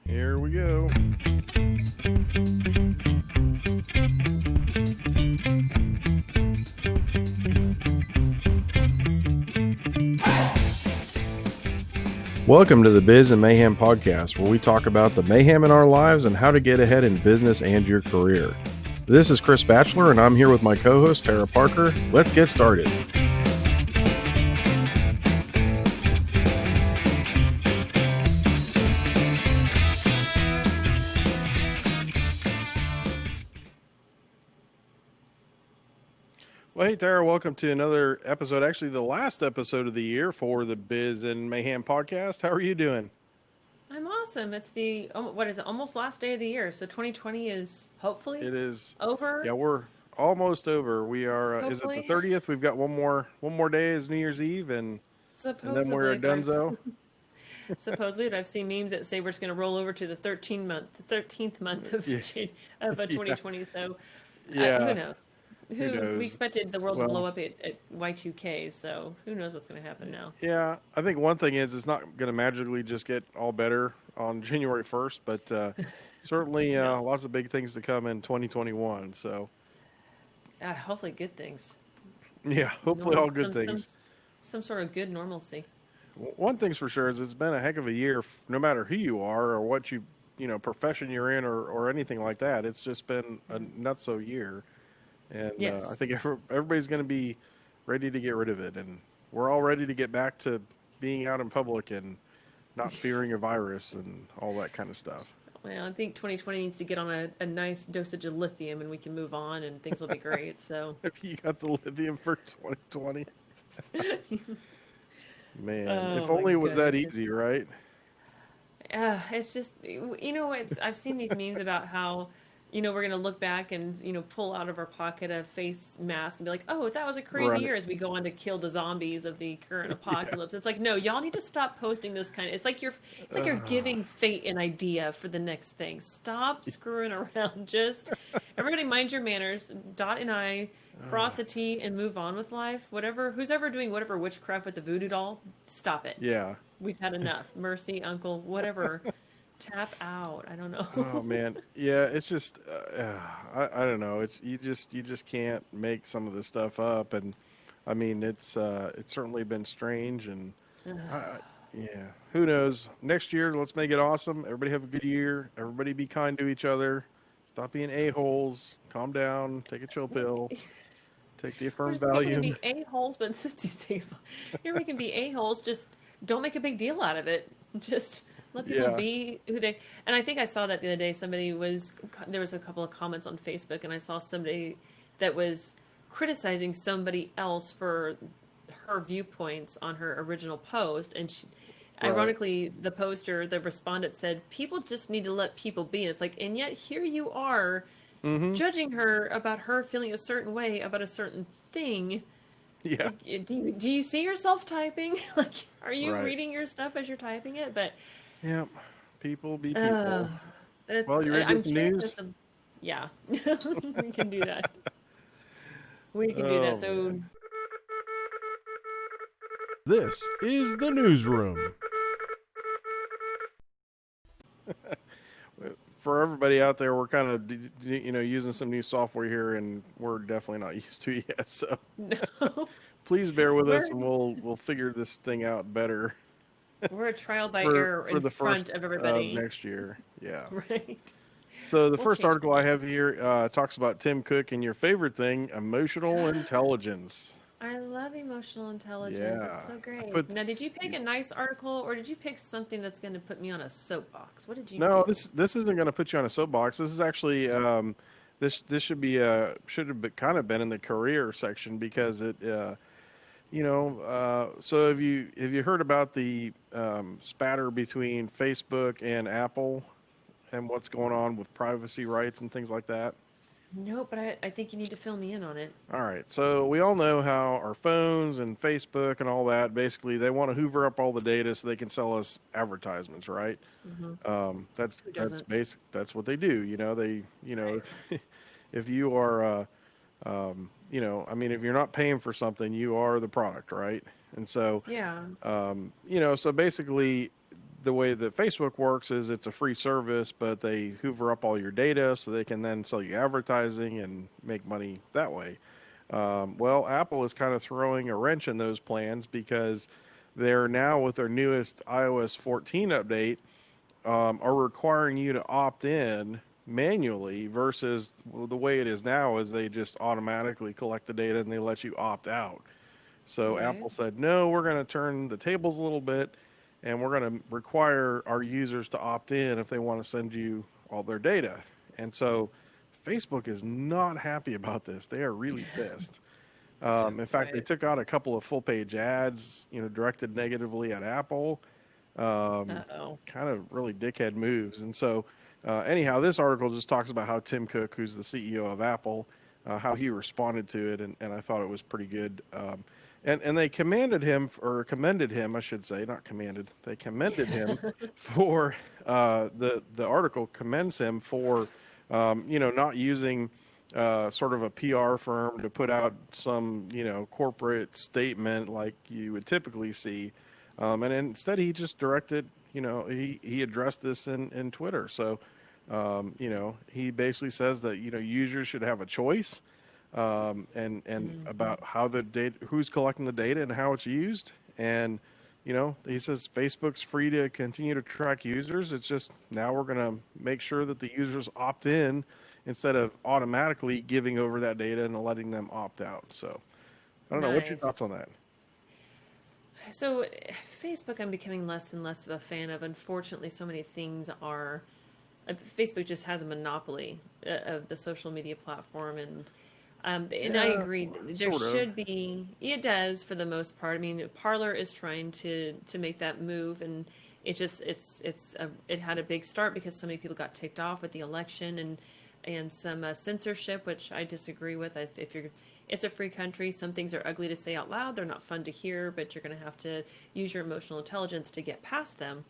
Here we go. Welcome to the Biz and Mayhem podcast, where we talk about the mayhem in our lives and how to get ahead in business and your career. This is Chris Batchelor, and I'm here with my co-host, Tara Parker. Let's get started. Well, hey, Tara, welcome to another episode, actually the last episode of the year for the Biz and Mayhem podcast. How are you doing? I'm awesome. It's the, what is it, almost last day of the year. So 2020 is hopefully It is, over. yeah, we're almost over. We are, is it the Hopefully, 30th? We've got one more day is New Year's Eve, and then we're a supposedly, but donezo. I've seen memes that say we're just going to roll over to the 13th month of Yeah, 2020. So who yeah, knows? who We knows? expected the world to blow Well, up at Y2K. So who knows what's going to happen now? yeah, I think one thing is it's not going to magically just get all better on January 1st, but certainly No. lots of big things to come in 2021. So, Hopefully, good things. yeah, hopefully all good things. Some sort of good normalcy. One thing's for sure is it's been a heck of a year, no matter who you are or what profession you're in or anything like that. It's just been a nutso year. And I Yes. think everybody's going to be ready to get rid of it. And we're all ready to get back to being out in public and not fearing a virus and all that kind of stuff. Well, I think 2020 needs to get on a nice dosage of lithium and we can move on and things will be great. So, If you got the lithium for 2020, man, oh if my only it was that goodness. easy, right? It's just, I've seen these memes about how, we're going to look back and, pull out of our pocket a face mask and be like, oh, that was a crazy Right. year as we go on to kill the zombies of the current Yeah. apocalypse. It's like, no, y'all need to stop posting those it's like you're Uh, giving fate an idea for the next thing. Stop screwing around. Just everybody mind your manners. Dot and I uh, cross a T and move on with life. Whatever, who's ever doing whatever witchcraft with the voodoo doll, stop it. yeah. We've had enough. Mercy, uncle, whatever. Tap out. I don't Oh know. man, yeah. It's just I don't know. It's you just can't make some of this stuff up, and I mean it's certainly been strange, and yeah. Who knows? Next year, let's make it awesome. Everybody have a good year. Everybody be kind to each other. Stop being a-holes. Calm down. Take a chill pill. Take the affirm People can Valium. be a-holes, but since you say everybody can be a-holes, just don't make a big deal out of it. Just let people Yeah. be who they. And I think I saw that the other day. There was a couple of comments on Facebook, and I saw somebody that was criticizing somebody else for her viewpoints on her original post, and Right. ironically, the respondent said, "People just need to let people be." And it's like, and yet here you are Mm-hmm. judging her about her feeling a certain way about a certain thing. Yeah. Like, do you see yourself typing? Like, are you Right. reading your stuff as you're typing it? But Yep. People be uh, people. Well, you ready to I'm get some curious as news? to, yeah, we can do that. We can do that. Oh So, man. This is the newsroom. For everybody out there, we're kind of using some new software here, and we're definitely not used to it yet. So no, please bear with us, we're and we'll figure this thing out better we're a trial by for error for in the first front of of everybody, next year. Yeah. right? So the We'll first change article I it. have here talks about Tim Cook and your favorite thing, emotional intelligence. I love emotional intelligence. It's Yeah. so I great. put Now, did you pick a nice article or did you pick something that's going to put me on a soapbox? What did you No, do? this isn't going to put you on a soapbox. This is actually this should be should have been, kind of been in the career section because it so have you heard about the spatter between Facebook and Apple and what's going on with privacy rights and things like that? No, but I think you need to fill me in on it. All right. So we all know how our phones and Facebook and all that basically they want to hoover up all the data so they can sell us advertisements, right? Hmm. That's Who that's doesn't? basic. That's what they do. Right. If you are, I mean, if you're not paying for something, you are the product, right? And so, Yeah. so basically, the way that Facebook works is it's a free service, but they hoover up all your data so they can then sell you advertising and make money that way. Well, Apple is kind of throwing a wrench in those plans because they're now, with their newest iOS 14 update, are requiring you to opt in manually versus the way it is now is they just automatically collect the data and they let you opt out. So Right. Apple said, no, we're going to turn the tables a little bit and we're going to require our users to opt in if they want to send you all their data. And so Facebook is not happy about this. They are really pissed. In fact, they Right. took out a couple of full page ads, directed negatively at Apple. Uh-oh. Kind of really dickhead moves. And so, anyhow, this article just talks about how Tim Cook, who's the CEO of Apple, how he responded to it, and I thought it was pretty good. And they commended him, I should say, not commanded. They commended him for the article commends him for not using sort of a PR firm to put out some corporate statement like you would typically see, and instead he just directed. He addressed this in Twitter. So he basically says that users should have a choice. And about how the data, who's collecting the data and how it's used. And, he says Facebook's free to continue to track users. It's just now we're going to make sure that the users opt in instead of automatically giving over that data and letting them opt out. So I don't know. What's your thoughts on that? So Facebook, I'm becoming less and less of a fan of. Unfortunately, so many things are. Facebook just has a monopoly of the social media platform, and I agree. There sort of. should be. It does for the most part. I mean, Parler is trying to make that move, and it had a big start because so many people got ticked off with the election and some censorship, which I disagree with. It's a free country. Some things are ugly to say out loud. They're not fun to hear, but you're going to have to use your emotional intelligence to get past them.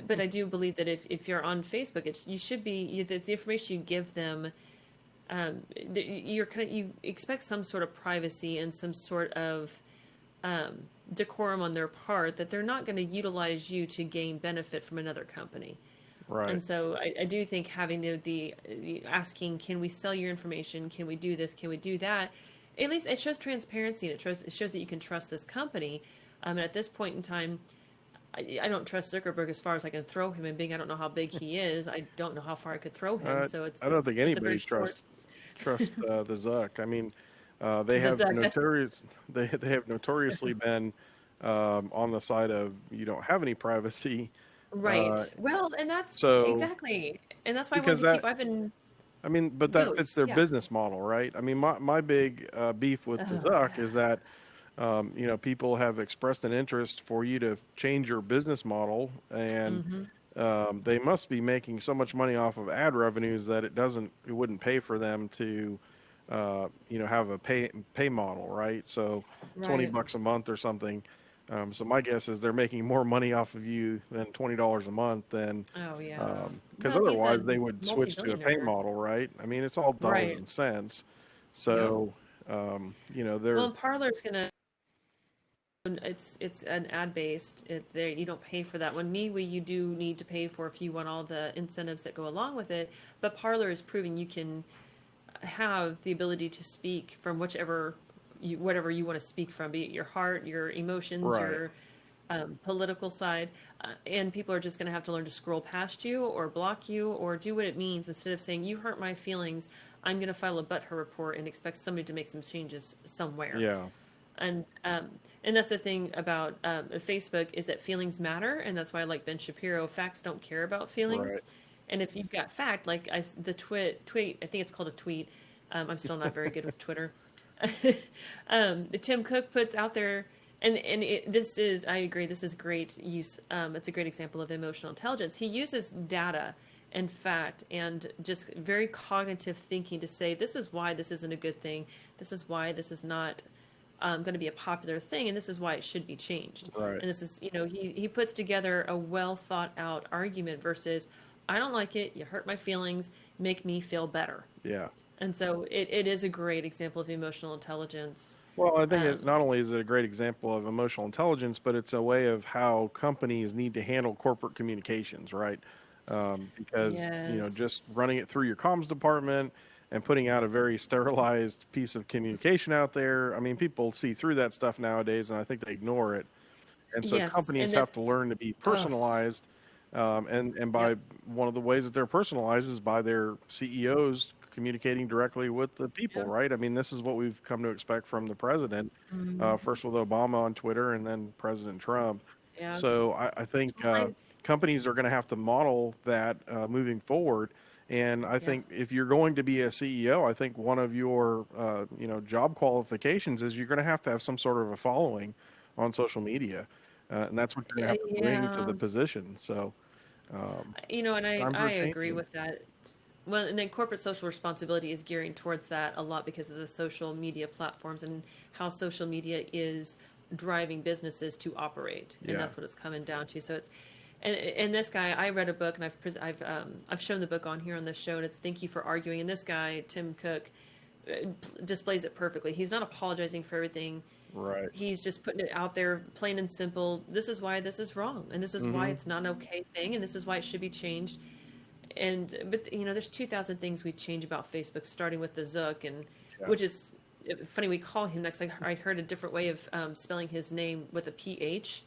But I do believe that if you're on Facebook, the information you give them. You expect some sort of privacy and some sort of decorum on their part that they're not going to utilize you to gain benefit from another company. Right. And so I do think having the asking, can we sell your information? Can we do this? Can we do that? At least it shows transparency, and it shows that you can trust this company. And at this point in time, I don't trust Zuckerberg as far as I can throw him. And being I don't know how big he is, I don't know how far I could throw him. So I don't think it's a anybody very trusts the Zuck. I mean, The they have Zuck, they have notoriously been on the side of you don't have any privacy. right. Well, and that's So exactly, and that's why I because wanted to that keep. I've been I mean, but that good. fits their Yeah. business model, right? I mean, my big beef with the Zuck is that people have expressed an interest for you to change your business model, and they must be making so much money off of ad revenues that it wouldn't pay for them to, have a pay model, right? So Right. $20 a month or something. So my guess is they're making more money off of you than $20 a month than, Oh yeah. because Well, he's a otherwise they would switch to a pay multi-billionaire. model, right? I mean, it's all dollars Right. and cents. Yep. So, Well, they're and Parler's gonna. It's an ad based. There you don't pay for that one. MeWe you do need to pay for if you want all the incentives that go along with it. But Parler is proving you can have the ability to speak from whatever you want to speak from, be it your heart, your emotions, right. your political side, and people are just going to have to learn to scroll past you or block you or do what it means instead of saying you hurt my feelings. I'm going to file a butthurt report and expect somebody to make some changes somewhere. Yeah. And that's the thing about Facebook is that feelings matter, and that's why I like Ben Shapiro. Facts don't care about feelings, Right. and if you've got fact, like the tweet, I think it's called a tweet. I'm still not very good with Twitter. Tim Cook puts out there, and I agree, this is great use. It's a great example of emotional intelligence. He uses data and fact and just very cognitive thinking to say this is why this isn't a good thing. This is why this is not going to be a popular thing, and this is why it should be changed. Right. And this is, he puts together a well thought out argument versus, I don't like it, you hurt my feelings, make me feel better. Yeah. And so it is a great example of emotional intelligence. Well, I think it Um, not only is it a great example of emotional intelligence, but it's a way of how companies need to handle corporate communications, right? Because just yes. running it through your comms department and putting out a very sterilized piece of communication out there. I mean, people see through that stuff nowadays, and I think they ignore it. And so Yes, companies and have to it's learn to be oh, personalized, and yep. by one of the ways that they're personalized is by their CEOs communicating directly with the people, Yep. right? I mean, this is what we've come to expect from the president, Mhm. first with Obama on Twitter and then President Trump. Yeah. So I think Well, I companies are going to have to model that moving forward. And I yeah. think if you're going to be a CEO, I think one of your job qualifications is you're going to have some sort of a following on social media, and that's what you're going to have to bring to Yeah. the position. So um, And times I are agree changing. with that. Well, and then corporate social responsibility is gearing towards that a lot because of the social media platforms and how social media is driving businesses to operate, and Yeah. that's what it's coming down to. So it's, and this guy, I read a book, and I've shown the book on here on this show, and it's Thank You for Arguing. And this guy, Tim Cook, displays it perfectly. He's not apologizing for everything. Right. He's just putting it out there, plain and simple. This is why this is wrong, and this is why Hmm. it's not an okay thing, and this is why it should be changed. And but there's 2,000 things we change about Facebook, starting with the Zook, and Yeah. which is funny. We call him next. I heard a different way of spelling his name with a PH.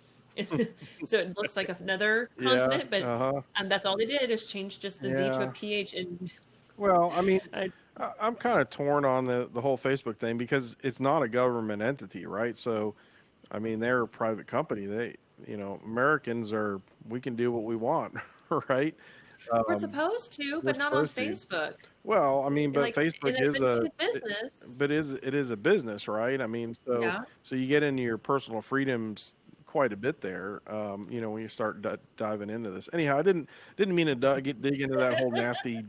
So it looks like another Yeah. consonant, but Uh huh. that's all they did is change just the Z to a Yeah. PH. And Well, I mean, I, I'm kind of torn on the whole Facebook thing because it's not a government entity, right? So, I mean, they're a private company. Americans are, we can do what we want, right? we're Um, supposed to, we're but not on supposed to. Facebook. Well, I mean, but Like, Facebook is but it's a, his business. but it is a business, right? I mean, so Yeah. you get into your personal freedoms quite a bit there. When you start diving into this. Anyhow, I didn't mean to dig into that whole nasty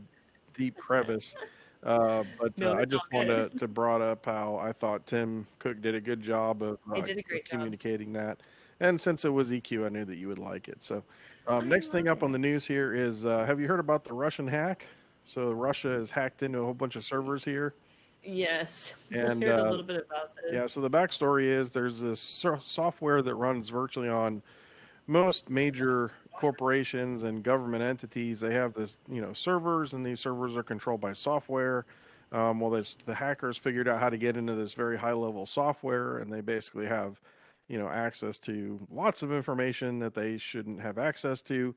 deep crevice. But No, I it's all just wanted good. to brought up how I thought Tim Cook did a good job He did a of great job. communicating that. And since it was EQ, I knew that you would like it. So, I next thing love up on the it. news here is have you heard about the Russian hack? So, Russia has hacked into a whole bunch of servers here. Yes, I And heard a little bit about yeah, so this. the backstory is there's this software that runs virtually on most major corporations and government entities. They have this, servers, and these servers are controlled by software. Well, the hackers figured out how to get into this very high level software, and they basically have, access to lots of information that they shouldn't have access to.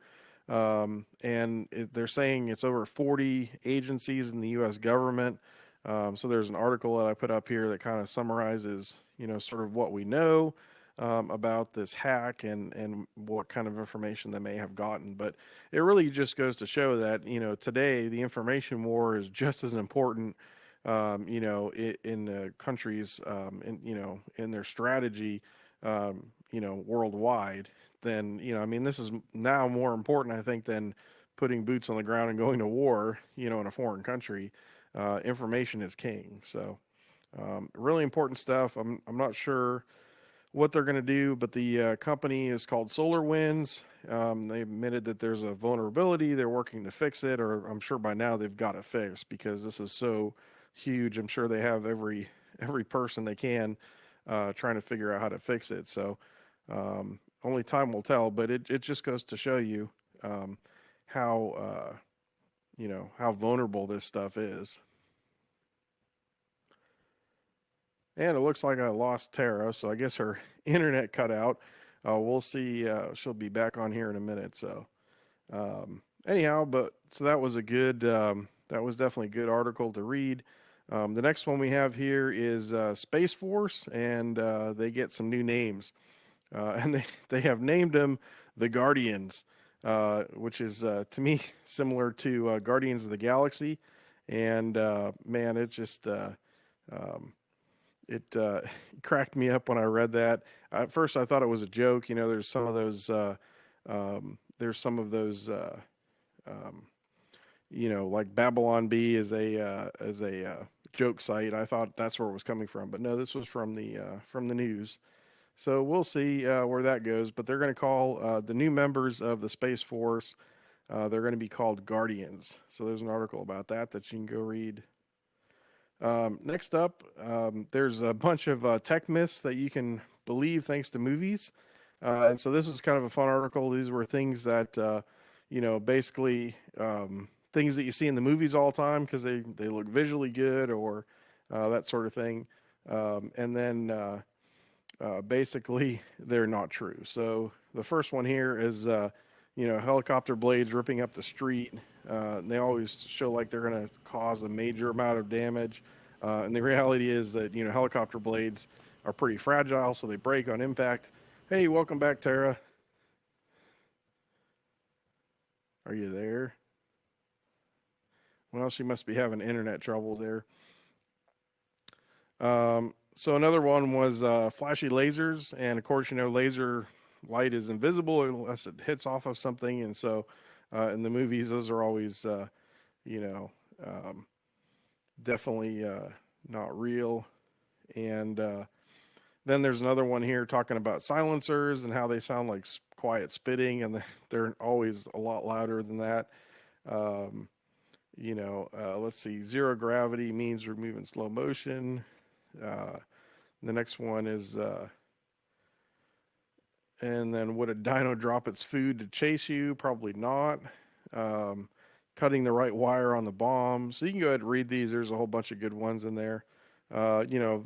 They're saying it's over 40 agencies in the U.S. government. So there's an article that I put up here that kind of summarizes, sort of what we know about this hack and what kind of information they may have gotten. But it really just goes to show that today the information war is just as important. In the countries, in their strategy, worldwide. Then I mean, this is now more important, I think, than putting boots on the ground and going to war. In a foreign country, information is king. So really important stuff. I'm not sure what they're going to do, but the company is called SolarWinds. They admitted that there's a vulnerability. They're working to fix it, or I'm sure by now they've got it fixed because this is so huge. I'm sure they have every person they can trying to figure out how to fix it. So only time will tell, but it just goes to show you um, how how vulnerable this stuff is. And it looks like I lost Tara, so I guess her internet cut out. We'll see. She'll be back on here in a minute. So, anyhow, but so that was that was definitely a good article to read. The next one we have here is Space Force, and they get some new names. And they have named them the Guardians, which is to me similar to Guardians of the Galaxy. And man, it's just. Um, it cracked me up when I read that. At first, I thought it was a joke. There's some of those. There's some of those. Um, like Babylon Bee is a joke site. I thought that's where it was coming from, but no, this was from the news. So we'll see where that goes. But they're going to call the new members of the Space Force. They're going to be called Guardians. So there's an article about that you can go read Next up, there's a bunch of tech myths that you can believe thanks to movies. And so this is kind of a fun article. These were things that, basically things that you see in the movies all the time because they look visually good or that sort of thing. And then basically they're not true. So the first one here is, helicopter blades ripping up the street. And they always show like they're going to cause a major amount of damage. And the reality is that, helicopter blades are pretty fragile, so they break on impact. Hey, welcome back, Tara. Are you there? Well, she must be having internet troubles there. So another one was flashy lasers, and of course, laser light is invisible unless it hits off of something, and so in the movies, those are always, you know, um, definitely not real. And then there's another one here talking about silencers and how they sound like quiet spitting, and they're always a lot louder than that. Um, let's see, zero gravity means we're moving slow motion. The next one is, and then would a dino drop its food to chase you? Probably not. Um, Cutting the right wire on the bomb. So you can go ahead and read these. There's a whole bunch of good ones in there.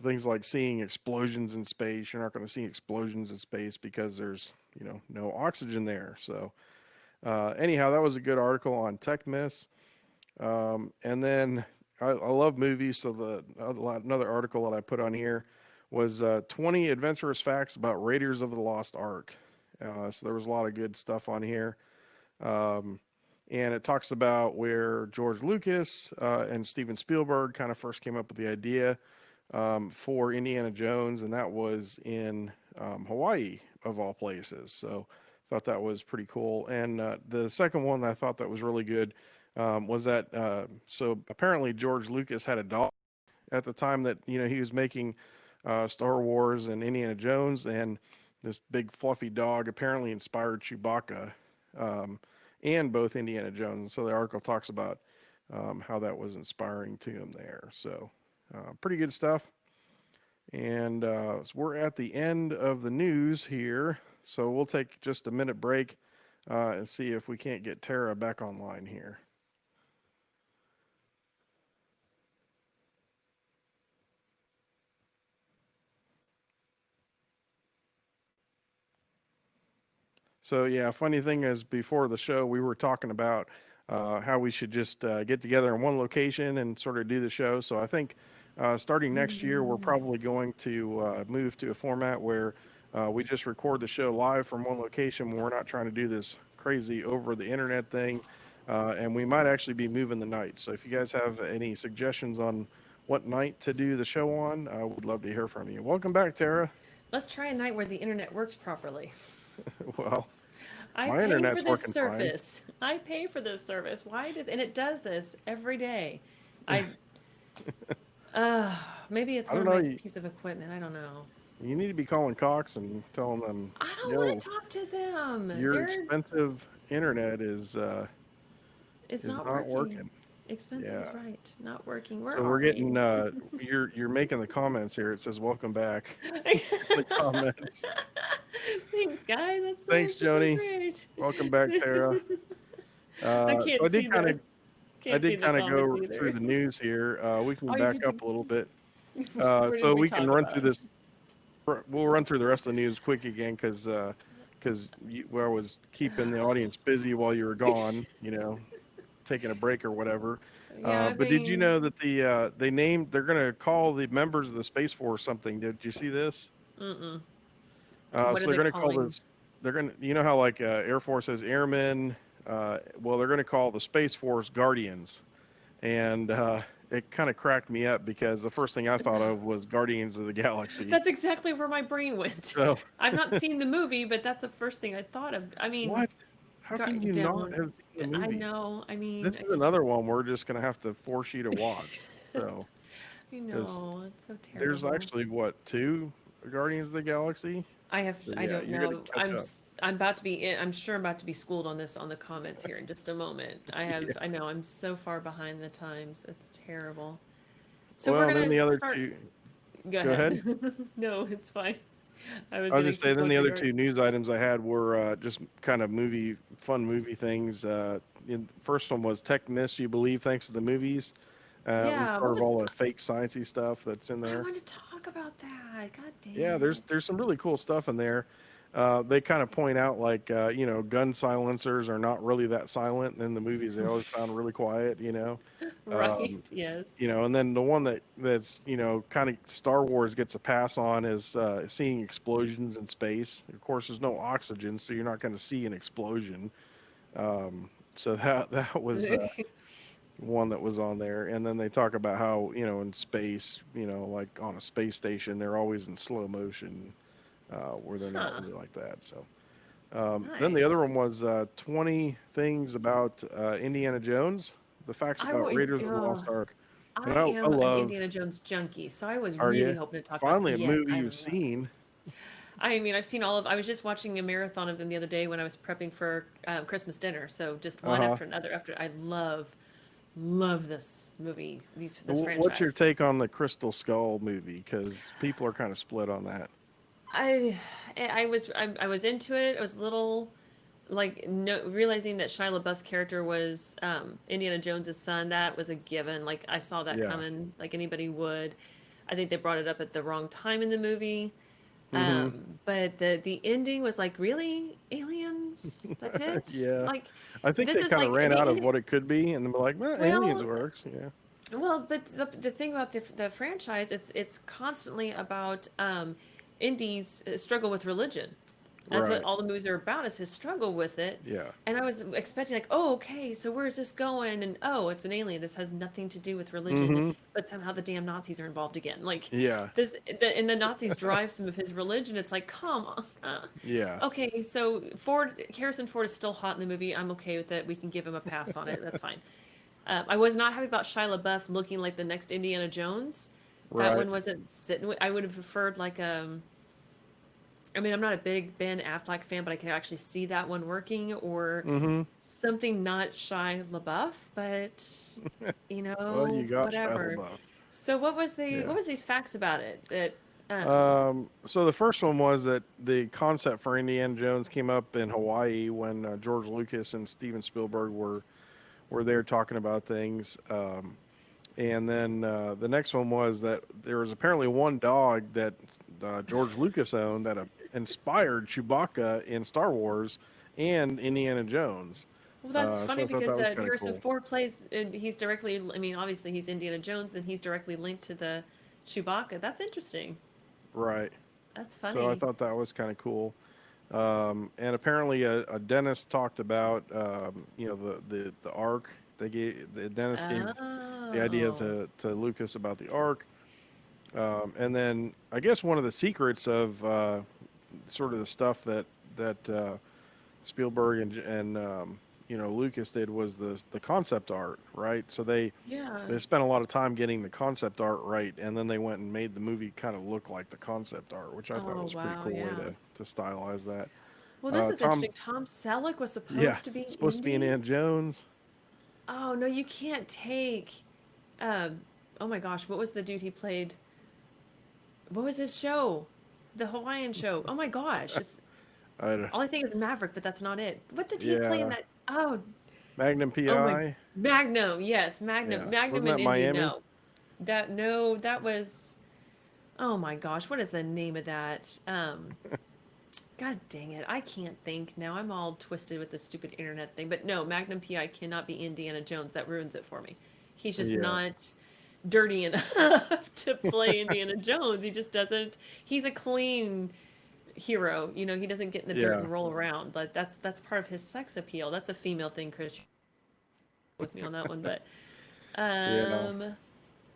Things like seeing explosions in space. You're not going to see explosions in space because there's, no oxygen there. So, anyhow, that was a good article on tech myths. And then I love movies. So another article that I put on here was 20 adventurous facts about Raiders of the Lost Ark. So there was a lot of good stuff on here. And it talks about where George Lucas and Steven Spielberg kind of first came up with the idea for Indiana Jones, and that was in Hawaii, of all places. So I thought that was pretty cool. And the second one that I thought that was really good was that, so apparently George Lucas had a dog at the time that, he was making Star Wars and Indiana Jones, and this big fluffy dog apparently inspired Chewbacca. And both Indiana Jones. So the article talks about how that was inspiring to him there. So pretty good stuff. And so we're at the end of the news here. So we'll take just a minute break and see if we can't get Tara back online here. So yeah, funny thing is, before the show, we were talking about how we should just get together in one location and sort of do the show. So I think starting next year, we're probably going to move to a format where we just record the show live from one location. We're not trying to do this crazy over the internet thing, and we might actually be moving the night. So if you guys have any suggestions on what night to do the show on, I would love to hear from you. Welcome back, Tara. Let's try a night where the internet works properly. Well, I my pay internet's for this working fine. service. I pay for this service. Why does, and it does this every day. I maybe it's I one don't of know. my piece of equipment. I don't know. You need to be calling Cox and telling them, I don't yo, want to talk to them. your expensive internet It's is not not working. working. Expensive is Yeah. right. Not working. Where So are we're we? getting you're making the comments here. It says welcome back. The comments. Thanks, guys. That's so, Thanks, Joni. great. Welcome back, Tara. I So can't see the I can't see did the kind of comments go either. through the news here. We can Oh, you back did. up a little bit. What did So we we talk can run about? through this. We'll run through the rest of the news quick again because I was keeping the audience busy while you were gone. Taking a break or whatever. Yeah, I But did you mean, know that they're going to call the members of the Space Force something? Did you see this? mm-mm. So What are they're they going to call calling? this. They're going to, how like Air Force has airmen. Well, they're going to call the Space Force Guardians, and it kind of cracked me up because the first thing I thought of was Guardians of the Galaxy. That's exactly where my brain went. So I've not seen the movie, but that's the first thing I thought of. I mean, what? How can you not don't. have seen the I movie? know. I mean, This I is just, another one we're just going to have to force you to watch. So. you 'Cause know, it's so there's terrible. actually what, two Guardians of the Galaxy? So I yeah, don't you got to know. catch up. I'm about to be. I'm sure I'm about to be schooled on this on the comments here in just a moment. Yeah. I know. I'm so far behind the times. It's terrible. So we're Well, and then gonna the other start. two. Go Go ahead. ahead. No, it's fine. I was I was gonna just saying. keep Then going the down other your. two news items I had were just kind of fun movie things. First one was Tech Miss You Believe, thanks to the movies. It was Yeah, sort what of was? all the fake sciencey stuff that's in I there. wanted to talk about that. God Yeah, dang there's it. some really cool stuff in there. They kind of point out like gun silencers are not really that silent in the movies. They always sound really quiet. Right. Um, Yes. and then the one that's kind of Star Wars gets a pass on is seeing explosions in space. Of course, there's no oxygen, so you're not going to see an explosion. So that was one that was on there. And then they talk about how in space, like on a space station, they're always in slow motion, where they're not Huh. really like that. So then the other Nice. one was 20 things about Indiana Jones, the facts I about would. Raiders of the Lost Ark. And I I am an love. Indiana Jones junkie, so I was Are really you hoping to talk about. finally a Yes, movie I you've love. seen? I mean, I've seen all of. I was just watching a marathon of them the other day when I was prepping for Christmas dinner. So just Uh one huh. after another. After I love this movie. This What's your franchise. take on the Crystal Skull movie? Because people are kind of split on that. I I was into it. I was a little like no realizing that Shia LaBeouf's character was Indiana Jones's son. That was a given. Like I saw that Yeah. coming, like anybody would. I think they brought it up at the wrong time in the movie. Mm-hmm. But the ending was like, really, aliens? That's it? Yeah. Like, I think this they is kind of like ran the out of ending. what it could be, and then they're like, "Well, aliens Well, works." Yeah. but the thing about the franchise, it's constantly about Indy's struggle with religion. That's what Right. all the movies are about, is his struggle with it. Yeah. And I was expecting like, oh, okay, so where's this going? And oh, it's an alien. This has nothing to do with religion, Mm-hmm. but somehow the damn Nazis are involved again. Like Yeah. and the Nazis drive some of his religion. It's like, come on. Yeah. Okay, so Harrison Ford is still hot in the movie. I'm okay with it. We can give him a pass on it. That's fine. I was not happy about Shia LaBeouf looking like the next Indiana Jones. That Right. one wasn't sitting with. I would have preferred like I mean, I'm not a big Ben Affleck fan, but I could actually see that one working, or Mm-hmm. something not Shia LaBeouf, but Well, you got Shia whatever. LaBeouf. So Yeah. what was these facts about it that So the first one was that the concept for Indiana Jones came up in Hawaii when George Lucas and Steven Spielberg were there talking about things. And then the next one was that there was apparently one dog that George Lucas owned that inspired Chewbacca in Star Wars and Indiana Jones. well, that's So funny I thought because that was kind of Harrison cool. Ford plays, and he's directly. I mean, obviously he's Indiana Jones, and he's directly linked to the Chewbacca. That's interesting. Right. That's So I funny. thought that was kind of cool. And apparently a dentist talked about the arc. The dentist gave the idea Oh, to Lucas about the arc. And then I guess one of the secrets of sort of the stuff that Spielberg and Lucas did was the concept art, right? So yeah. they spent a lot of time getting the concept art right, and then they went and made the movie kind of look like the concept art, which I thought Oh, was a pretty wow. cool way Yeah. to stylize that. Well, this is Tom, interesting. Tom Selleck was yeah, supposed to be supposed to be Indy. Indiana Jones. Oh no, you can't take. Um, oh my gosh, what was the dude he played? What was his show? The Hawaiian show. Oh my gosh, it's I don't- all I think is Maverick, but that's not it. What did he play in yeah, that? Oh, Magnum oh my, PI. Magnum. Yes, Yeah, Magnum wasn't and that Indy. Miami? No, that was. Oh my gosh, what is the name of that? God dang it, I can't think now. I'm all twisted with this stupid internet thing. But no, Magnum PI cannot be Indiana Jones. That ruins it for me. He's just Yeah, not dirty enough to play Indiana Jones. He just doesn't. He's a clean hero. He doesn't get in the dirt yeah, and roll around. Like that's part of his sex appeal. That's a female thing, Chris. You're with me on that one, but yeah. um,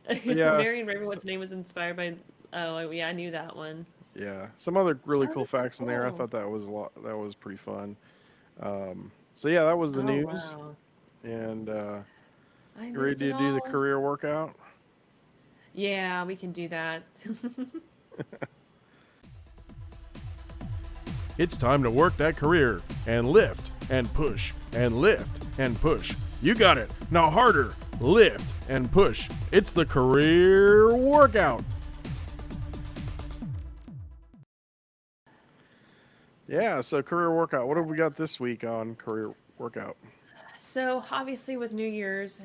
But yeah, Marion so, Ravenwood's name was inspired by. Oh yeah, I knew that one. yeah. Some other really Oh, cool this is facts in there. I cool. thought that was a lot. That was pretty fun. So yeah, that was the Oh news. wow, And I you ready missed it to do the all. career workout? Yeah, we can do that. It's time to work that career and lift and push and lift and push. You got it. Now harder, lift, and push. It's the Career Workout. Yeah, so career workout. What have we got this week on career workout? So obviously with New Year's,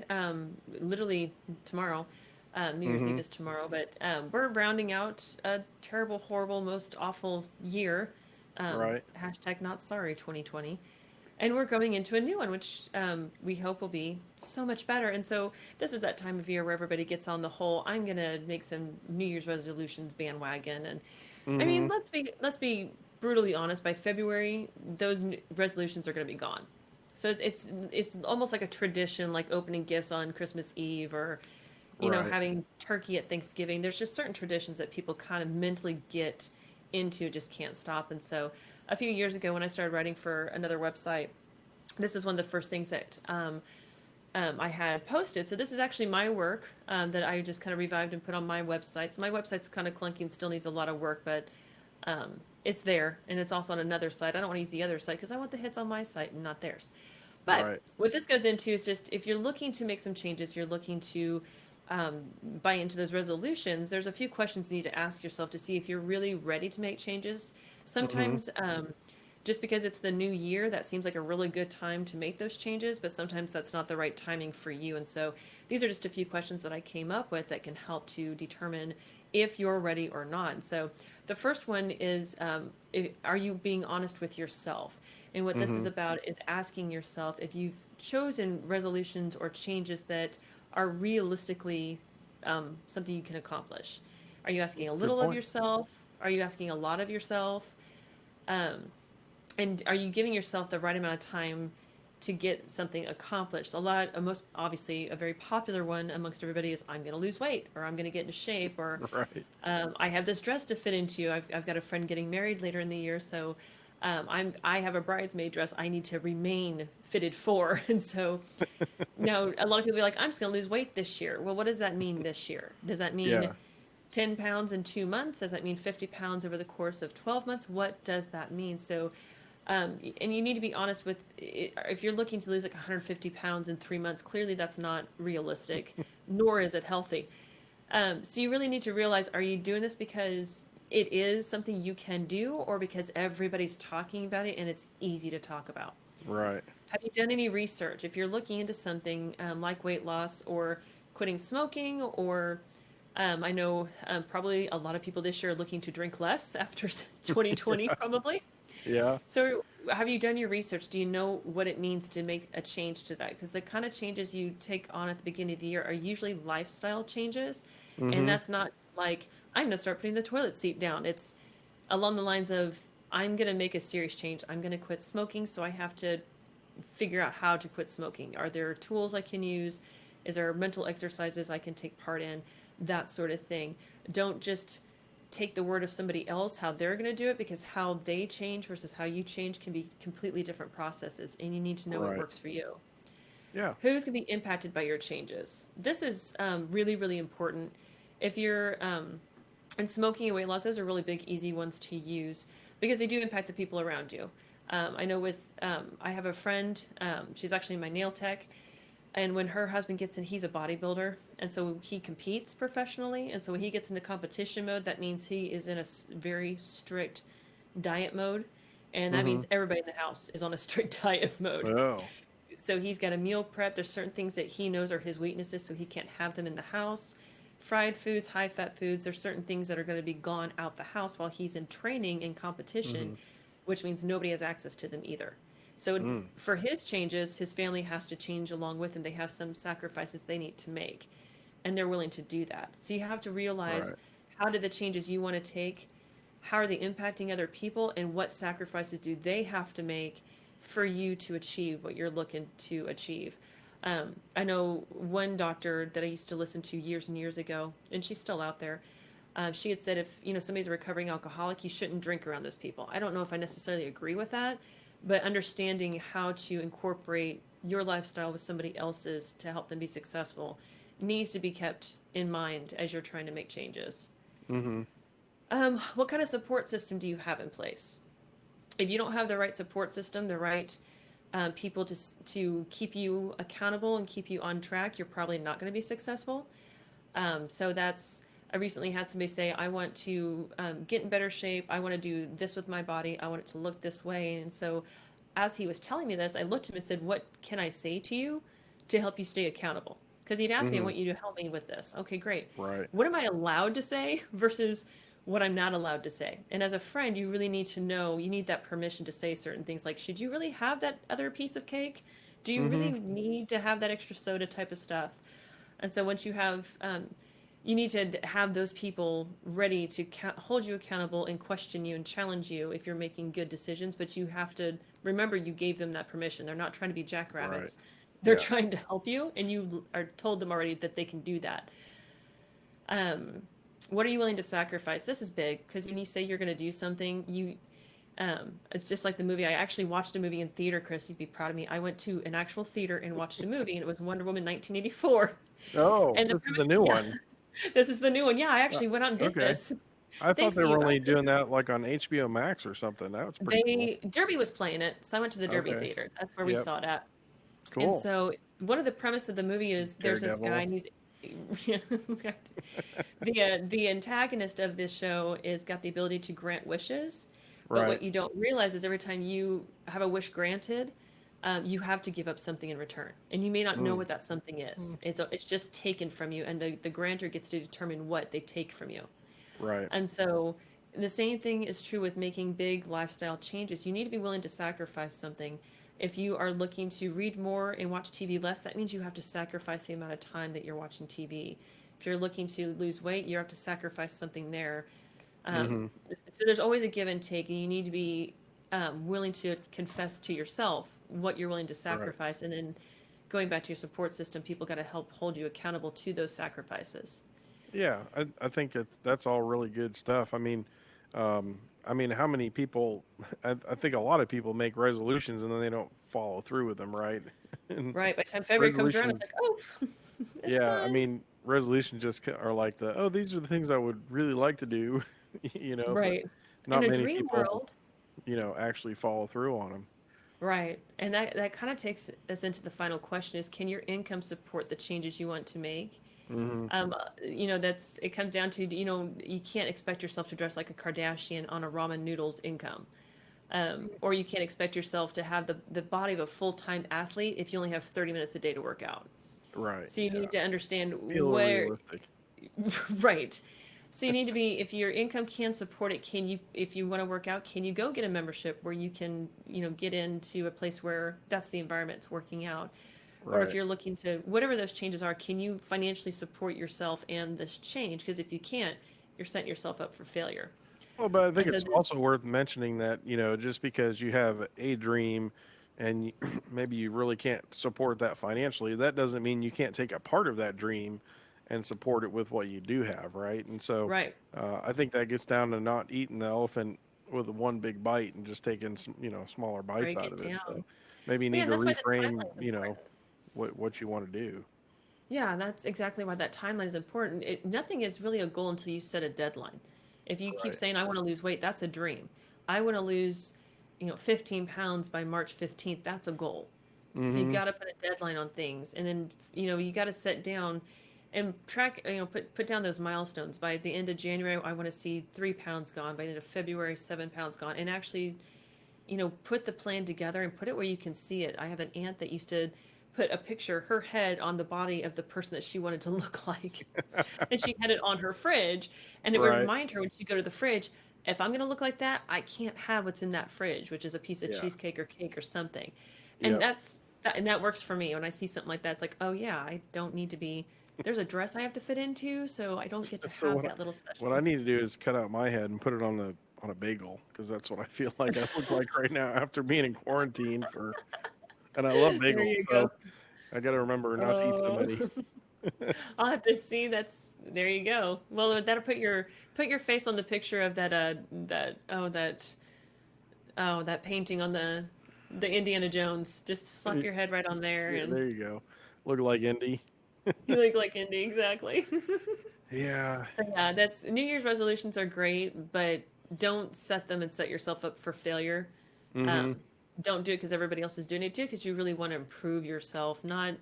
literally tomorrow, New Year's Eve Mm-hmm. is tomorrow, but we're rounding out a terrible, horrible, most awful year. Right. Hashtag not sorry 2020. And we're going into a new one, which we hope will be so much better. And so this is that time of year where everybody gets on the whole, I'm going to make some New Year's resolutions bandwagon. And I mean, Mm-hmm. let's be brutally honest. By February, those resolutions are going to be gone. So it's almost like a tradition, like opening gifts on Christmas Eve, or Right. having turkey at Thanksgiving. There's just certain traditions that people kind of mentally get into, just can't stop. And so a few years ago, when I started writing for another website, this is one of the first things that I had posted. So this is actually my work that I just kind of revived and put on my website. So my website's kind of clunky and still needs a lot of work, but it's there, and it's also on another site. I don't want to use the other site because I want the hits on my site and not theirs. But Right. what this goes into is just, if you're looking to make some changes, you're looking to buy into those resolutions, there's a few questions you need to ask yourself to see if you're really ready to make changes. Mm-hmm. Sometimes just because it's the new year, that seems like a really good time to make those changes, but sometimes that's not the right timing for you. And so these are just a few questions that I came up with that can help to determine if you're ready or not. And so the first one is, are you being honest with yourself? And what this Mm-hmm. is about is asking yourself if you've chosen resolutions or changes that are realistically something you can accomplish. Are you asking a Good little of point. yourself? Are you asking a lot of yourself? Um, and are you giving yourself the right amount of time to get something accomplished? Most obviously, a very popular one amongst everybody is, I'm going to lose weight, or I'm going to get into shape, or Right. I have this dress to fit into. I've got a friend getting married later in the year, so I have a bridesmaid dress I need to remain fitted for. And so now a lot of people be like, I'm just going to lose weight this year. Well, what does that mean this year? Does that mean Yeah. 10 pounds in 2 months? Does that mean 50 pounds over the course of 12 months? What does that mean? So and you need to be honest with it. If you're looking to lose like 150 pounds in 3 months, clearly that's not realistic, nor is it healthy. So you really need to realize, are you doing this because it is something you can do, or because everybody's talking about it and it's easy to talk about? Right. Have you done any research? If you're looking into something like weight loss or quitting smoking, or I know probably a lot of people this year are looking to drink less after 2020, probably. Yeah. So, have you done your research? Do you know what it means to make a change to that? Because the kind of changes you take on at the beginning of the year are usually lifestyle changes. And Mm-hmm. that's not like, I'm going to start putting the toilet seat down. It's along the lines of, I'm going to make a serious change. I'm going to quit smoking. So, I have to figure out how to quit smoking. Are there tools I can use? Is there mental exercises I can take part in? That sort of thing. Don't just take the word of somebody else, how they're going to do it, because how they change versus how you change can be completely different processes, and you need to know what Right. works for you. Yeah. Who's going to be impacted by your changes? This is really, really important. If you're and smoking and weight loss, those are really big, easy ones to use because they do impact the people around you. I know I have a friend, she's actually my nail tech, and when her husband gets in, he's a bodybuilder, and so he competes professionally, and so when he gets into competition mode, that means he is in a very strict diet mode, and that Mm-hmm. means everybody in the house is on a strict diet mode. Oh. So he's got a meal prep. There's certain things that he knows are his weaknesses, so he can't have them in the house. Fried foods, high fat foods, there's certain things that are going to be gone out the house while he's in training and competition, Mm-hmm. which means nobody has access to them either. So Mm. for his changes, his family has to change along with him. They have some sacrifices they need to make, and they're willing to do that. So you have to realize, Right. how do the changes you want to take, how are they impacting other people, and what sacrifices do they have to make for you to achieve what you're looking to achieve. I know one doctor that I used to listen to years and years ago, and she's still out there. She had said, if somebody's a recovering alcoholic, you shouldn't drink around those people. I don't know if I necessarily agree with that, but understanding how to incorporate your lifestyle with somebody else's to help them be successful needs to be kept in mind as you're trying to make changes. Mm-hmm. What kind of support system do you have in place? If you don't have the right support system, the right people to keep you accountable and keep you on track, you're probably not going to be successful. So that's, I recently had somebody say, I want to get in better shape. I want to do this with my body. I want it to look this way. And so as he was telling me this, I looked at him and said, what can I say to you to help you stay accountable? Because he'd asked me, I Hmm. want you to help me with this. Okay, great. Right. What am I allowed to say versus what I'm not allowed to say? And as a friend, you really need to know, you need that permission to say certain things like, should you really have that other piece of cake? Do you Hmm. really need to have that extra soda type of stuff? And so once you have, you need to have those people ready to hold you accountable and question you and challenge you if you're making good decisions. But you have to remember you gave them that permission. They're not trying to be Right. jackrabbits. They're Yeah. trying to help you, and you are told them already that they can do that. Um, what are you willing to sacrifice? This is big because when you say you're going to do something, it's just like the movie. I actually watched a movie in theater, Chris. You'd be proud of me. I went to an actual theater and watched a movie, and it was Wonder Woman 1984. Oh, And the this is premise, the new yeah, one. this is the new one. Yeah, I Uh, actually went out and did okay. this. I thought Thanks, they were you. only doing that like on HBO Max or something. That was pretty cool. Derby was playing it, so I went to the Derby Okay. Theater. That's where we Yep. saw it at. And Cool. so one of the premise of the movie is there's this guy, Daredevil. and he's the antagonist of this show is got the ability to grant wishes, but Right. what you don't realize is every time you have a wish granted, you have to give up something in return, and you may not know Mm. what that something is. Mm. It's just taken from you, and the grantor gets to determine what they take from you. Right. And so the same thing is true with making big lifestyle changes. You need to be willing to sacrifice something. If you are looking to read more and watch TV less, that means you have to sacrifice the amount of time that you're watching TV. If you're looking to lose weight, you have to sacrifice something there. Um, Hmm. so there's always a give and take, and you need to be willing to confess to yourself what you're willing to Right. sacrifice. And then going back to your support system, people got to help hold you accountable to those sacrifices. Yeah, I think that's all really good stuff. I mean, how many people? I think a lot of people make resolutions and then they don't follow through with them, right? And Right. By the time February comes around, it's resolutions, like, oh, it's yeah, I done. mean, resolutions just are like oh, these are the things I would really like to do, but Right. In not a many dream people, world, actually follow through on them. right. And that kind of takes us into the final question is can your income support the changes you want to make? Hmm. That's it comes down to, you can't expect yourself to dress like a Kardashian on a ramen noodles income. Or you can't expect yourself to have the body of a full-time athlete if you only have 30 minutes a day to work out. Right. So you Yeah. need to understand Be a little where, realistic. right. So you need to be, if your income can support it, if you want to work out, can you go get a membership where you can, get into a place where that's the environment it's working out? Or if Right. you're looking to, whatever those changes are, can you financially support yourself and this change? Because if you can't, you're setting yourself up for failure. Well, but I think And so it's also worth mentioning that, just because you have a dream and maybe you really can't support that financially, that doesn't mean you can't take a part of that dream and support it with what you do have, right? And so right, I think that gets down to not eating the elephant with one big bite and just taking some, smaller bites break out it of it. So down. maybe you Yeah, need and to that's why the reframe, timeline is important. what you want to do. Yeah, that's exactly why that timeline is important. Nothing is really a goal until you set a deadline. If you keep Right. saying, I want to lose weight, that's a dream. I want to lose, 15 pounds by March 15th, that's a goal. So you Mm-hmm. got to put a deadline on things. And then, you got to set down and track, put down those milestones. By the end of January, I want to see 3 pounds gone. By the end of February, 7 pounds gone. And actually, put the plan together and put it where you can see it. I have an aunt that used to put a picture, her head on the body of the person that she wanted to look like. And she had it on her fridge. And it would Right. remind her when she go to the fridge, if I'm going to look like that, I can't have what's in that fridge, which is a piece of Yeah. cheesecake or cake or something. And Yep. that works for me. When I see something like that, it's like, oh yeah, I don't need to be, there's a dress I have to fit into, so I don't get to So have that little what I special. need to do is cut out my head and put it on a bagel because that's what I feel like I look like right now after being in quarantine and I love There bagels, you go. so I got to remember not to eat so Oh. many. I'll have to see. There you go. Well, that'll put your face on the picture of that painting on the Indiana Jones. Just slap your head right on there, Yeah, and there you go. Look like Indy. you look like Indy exactly. Yeah. So yeah, that's New Year's resolutions are great, but don't set them and set yourself up for failure. Mm-hmm. Um, don't do it because everybody else is doing it. Do it because you really want to improve yourself, not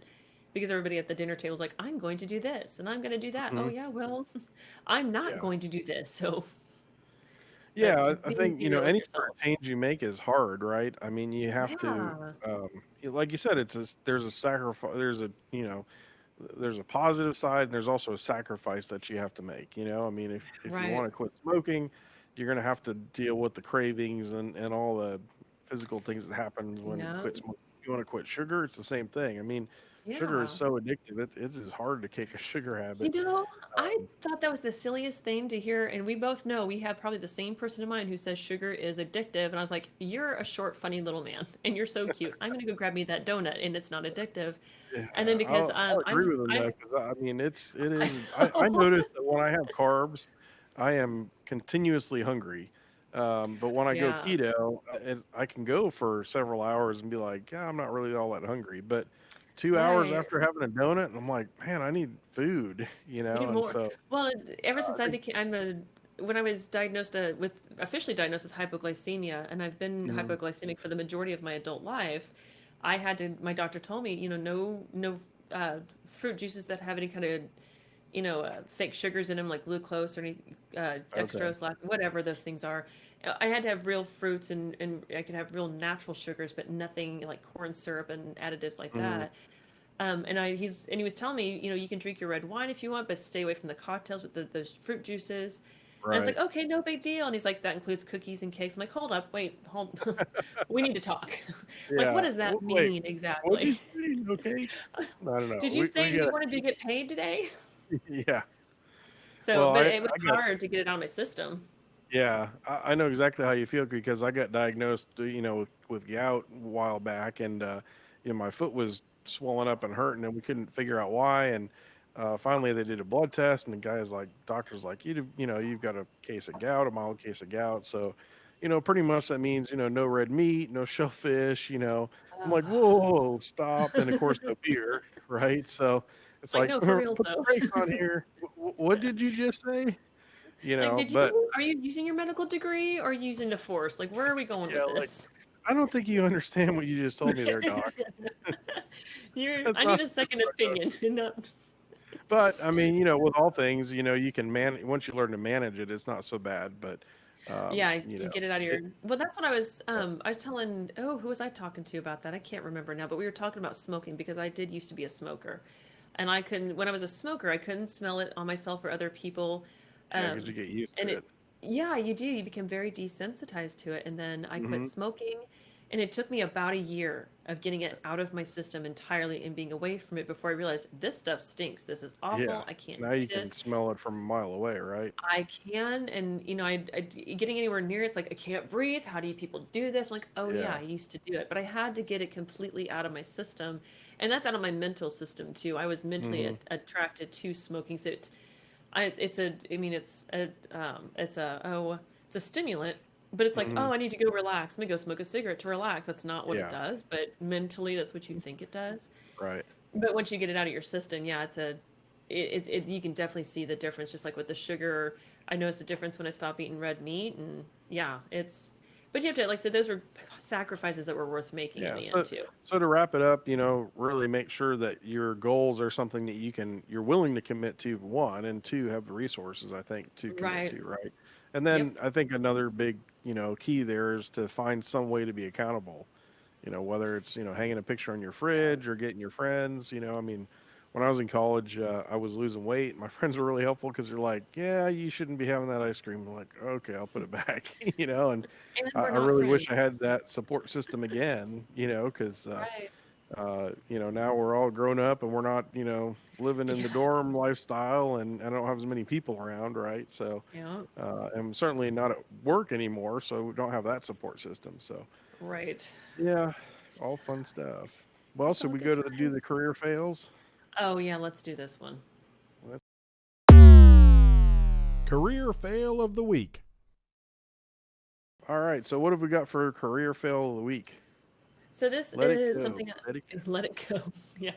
because everybody at the dinner table is like, I'm going to do this and I'm going to do that. Oh Mhm. yeah, well, I'm not Yeah. going to do this. So, but Yeah, I think, be real with any sort yourself. of change you make is hard, right? I mean, you have to, Yeah. like you said, there's a sacrifice, there's a positive side and there's also a sacrifice that you have to make. I mean, if you want Right. to quit smoking, you're going to have to deal with the cravings and all the physical things that happens when you Yeah. quit smoking. If you want to quit sugar, it's the same thing. I mean, sugar is Yeah. so addictive. It is hard to kick a sugar You habit. know, I Um, thought that was the silliest thing to hear, and we both know we have probably the same person in mind who says sugar is addictive, and I was like, "You're a short, funny little man, and you're so cute. I'm gonna go grab me that donut, and it's not addictive." Yeah, And then because I'll agree with them though, because I mean, it I is. I notice that when I have carbs, I am continuously hungry. But when I go yeah, keto, I can go for several hours and be like, yeah, I'm not really all that hungry. But 2 hours right. after having a donut, and I'm like, man, I need food, You need and more. so Well, ever I since I think. became, when I was diagnosed with officially diagnosed with hypoglycemia, and I've been Mhm. hypoglycemic for the majority of my adult life, I had to. My doctor told me, no fruit juices that have any kind of fake sugars in them like glucose or any Okay. dextrose, whatever those things are. I had to have real fruits and I could have real natural sugars, but nothing like corn syrup and additives like Mhm. that. And he was telling me, you can drink your red wine if you want, but stay away from the cocktails with those fruit juices. And it's Right. like, okay, no big deal. And he's like, that includes cookies and cakes. I'm like, hold up, wait, hold, we need to talk. Like, what Yeah. does that Wait. mean What'd you exactly? say? Okay. I don't know. Did you We say you got. wanted to get paid today? Yeah. So, Well, but I it was I got. hard to get it out of my system. Yeah, I know exactly how you feel because I got diagnosed, with gout a while back, and my foot was swollen up and hurting, and we couldn't figure out why. And finally, they did a blood test, and the guy's like, doctor's like, you've got a case of gout, a mild case of gout. So, pretty much that means, no red meat, no shellfish. I'm like, whoa, whoa, whoa, stop, and of course, no beer, right? So it's Like, like, no, for put reals the though. brakes on here. What did you just say? Like, But are you using your medical degree or using the force? Like, where are we going yeah, with like. this? I don't think you understand what you just told me there, Doc. That's I need not a that's second not how it opinion. goes. Not, But I mean, with all things, you can once you learn to manage it, it's not so bad. But yeah, you you know, get it out of it, your. Well, that's what I was telling. Oh, who was I talking to about that? I can't remember now. But we were talking about smoking because I did used to be a smoker, and I couldn't. When I was a smoker, I couldn't smell it on myself or other people, yeah, because um, you get used and to it. yeah, you do. You become very desensitized to it, and then I quit Hmm. smoking, and it took me about a year of getting it out of my system entirely and being away from it before I realized this stuff stinks. This is Yeah. awful. I can't Now do you can this. smell it from a mile away, right? I can, and getting anywhere near it's like I can't breathe. How do you people do this? I'm like, oh yeah, Yeah. I used to do it, but I had to get it completely out of my system, and that's out of my mental system too. I was mentally Hmm. attracted to smoking, so it's a, I mean, it's a stimulant, but it's like, Hmm. oh, I need to go relax. Let me go smoke a cigarette to relax. That's not what it Yeah. does, but mentally, that's what you think it does. Right. But once you get it out of your system, yeah, you can definitely see the difference. Just like with the sugar, I noticed the difference when I stopped eating red meat, and yeah, but you have to, like I said, those were sacrifices that were worth making in Yeah. the end So too. so to wrap it up, really make sure that your goals are something that you're willing to commit to, one, and two, have the resources, I think, to commit Right. to, right? And Yep. then I think another big, key there is to find some way to be accountable. Whether it's, hanging a picture on your fridge or getting your friends, I mean, when I was in college, I was losing weight. My friends were really helpful because they're like, yeah, you shouldn't be having that ice cream. I'm like, okay, I'll put it back, and And I we're I not really wish I friends. had that support system again, because, Right. now we're all grown up and we're not, living in Yeah. the dorm lifestyle and I don't have as many people around, right? So, Yeah. I'm certainly not at work anymore, so we don't have that support system. So, Right. yeah, all fun stuff. Well, It's should all we good go to do the times. career fails? Oh yeah, let's do this one. Let's- Career fail of the week. All right. So, what have we got for career fail of the week? So this Let it is go. something. Let it go. Let it go. Yeah.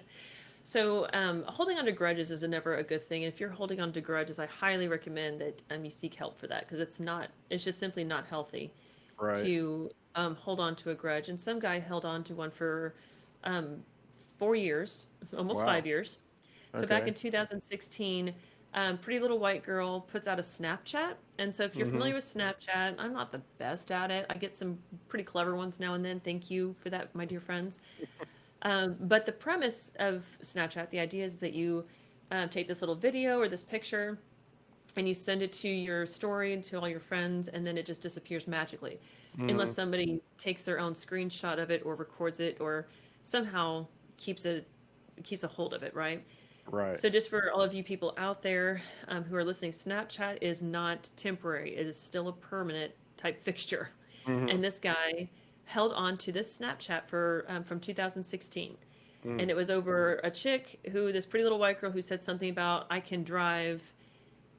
So holding on to grudges is never a good thing. And if you're holding on to grudges, I highly recommend that you seek help for that because it's not. It's just simply not healthy Right. to. hold on to a grudge, and some guy held on to one for um, 4 years, almost Wow. 5 years. So back Okay. in 2016, Pretty Little White Girl puts out a Snapchat. And so if you're Mm-hmm. familiar with Snapchat, I'm not the best at it. I get some pretty clever ones now and then. Thank you for that, my dear friends. But the premise of Snapchat, the idea is that you take this little video or this picture and you send it to your story and to all your friends, and then it just disappears magically, Mm-hmm. unless somebody takes their own screenshot of it or records it or somehow keeps a hold of it, right? Right. So, just for all of you people out there who are listening, Snapchat is not temporary; it is still a permanent type fixture. Mm-hmm. And this guy held on to this Snapchat for from 2016, Mm. and it was over a chick who, this pretty little white girl, who said something about "I can drive,"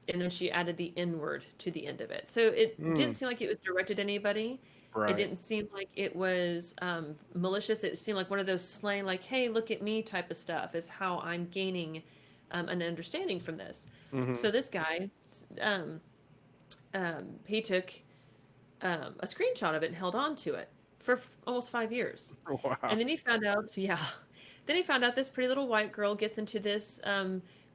and then she added the N word to the end of it. So it didn't Mm. seem like it was directed at anybody. It Right. didn't seem like it was malicious. It seemed like one of those slang, like, hey, look at me type of stuff, is how I'm gaining an understanding from this. Mm-hmm. So this guy, um, he took a screenshot of it and held on to it for almost 5 years. Wow. And then he found out, yeah, then he found out this pretty little white girl gets into this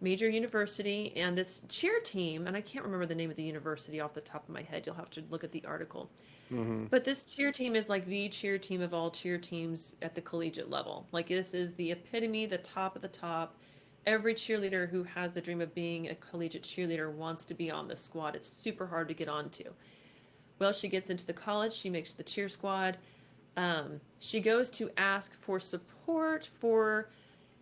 major university and this cheer team, and I can't remember the name of the university off the top of my head. You'll have to look at the article. Mm-hmm. But this cheer team is like the cheer team of all cheer teams at the collegiate level. Like this is the epitome, the top of the top. Every cheerleader who has the dream of being a collegiate cheerleader wants to be on this squad. It's super hard to get onto. Well, she gets into the college, she makes the cheer squad. She goes to ask for support for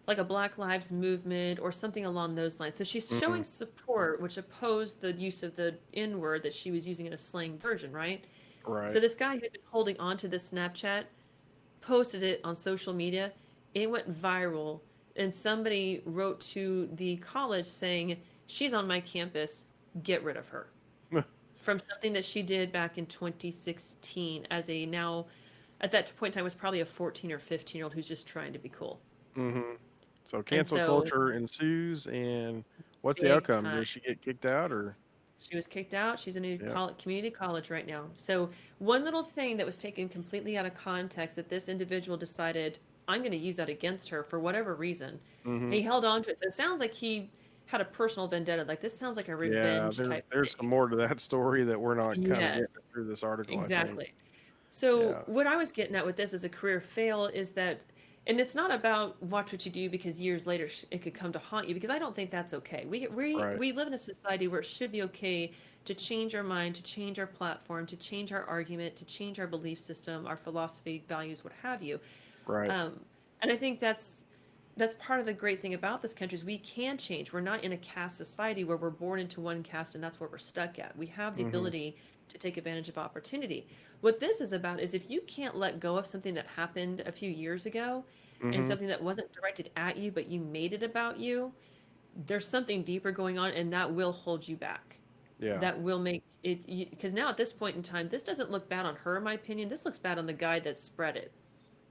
like a Black Lives Movement or something along those lines. So she's Mm-hmm. showing support, which opposed the use of the N word that she was using in a slang version, right? So Right. this guy who'd been holding on to this Snapchat posted it on social media. It went viral, and somebody wrote to the college saying, "She's on my campus. Get rid of her." From something that she did back in 2016 as a now, at that point in time, was probably a 14 or 15-year-old who's just trying to be cool. Mm-hmm. So And cancel so, culture ensues, and what's the big outcome? time. Does she get kicked out, or? She was kicked out. She's in a Yeah. community college right now. So, one little thing that was taken completely out of context that this individual decided, I'm going to use that against her for whatever reason. Mm-hmm. He held on to it. So, it sounds like he had a personal vendetta. Like, this sounds like a Yeah. revenge type There's some thing. more to that story that we're not kind of getting Yes, through this article, I think. exactly. So, Yeah. what I was getting at with this as a career fail is that, and it's not about watch what you do because years later it could come to haunt you, because I don't think that's okay. Right. We live in a society where it should be okay to change our mind, to change our platform, to change our argument, to change our belief system, our philosophy, values, what have you. Right. Um, and I think that's part of the great thing about this country is we can change. We're not in a caste society where we're born into one caste and that's where we're stuck at. We have the Mm-hmm. ability to take advantage of opportunity. What this is about is if you can't let go of something that happened a few years ago and Mm-hmm. something that wasn't directed at you, but you made it about you, there's something deeper going on, and that will hold you back. Yeah. That will make it, because now at this point in time, this doesn't look bad on her, in my opinion. This looks bad on the guy that spread it.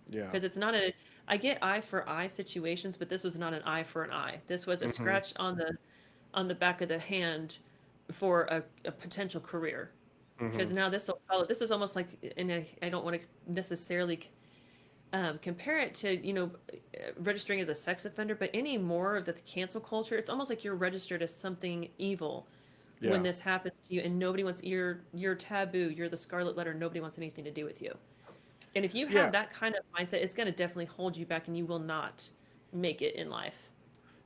Yeah. Because it's not a, I get eye for eye situations, but this was not an eye for an eye. This was a Mm-hmm. scratch on the back of the hand for a potential career. Mm-hmm. Because now this will follow. This is almost like, and I don't want to necessarily compare it to, registering as a sex offender, but any more of the cancel culture, it's almost like you're registered as something evil when Yeah. this happens to you, and nobody wants, you're taboo, you're the scarlet letter, nobody wants anything to do with you. And if you have Yeah. that kind of mindset, it's going to definitely hold you back, and you will not make it in life.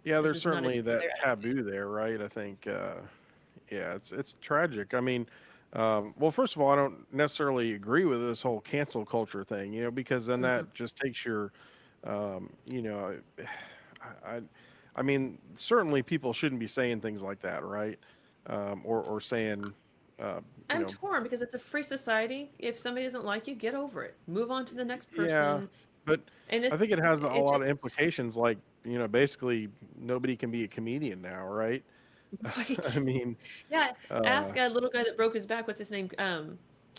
Yeah. This There's is not a certainly their that attitude. taboo there, right? I think. Yeah. It's tragic. I mean, well, first of all, I don't necessarily agree with this whole cancel culture thing, because then Mhm. that just takes your, um, you know, I, I I mean, certainly people shouldn't be saying things like that, right? Or saying, uh, you I'm know, torn because it's a free society. If somebody doesn't like you, get over it. Move on to the next yeah, person. but And I this, think it has a it lot of just, implications. Like, basically nobody can be a comedian now, right? I right. mean, Yeah. uh, Ask a little guy that broke his back. What's his name?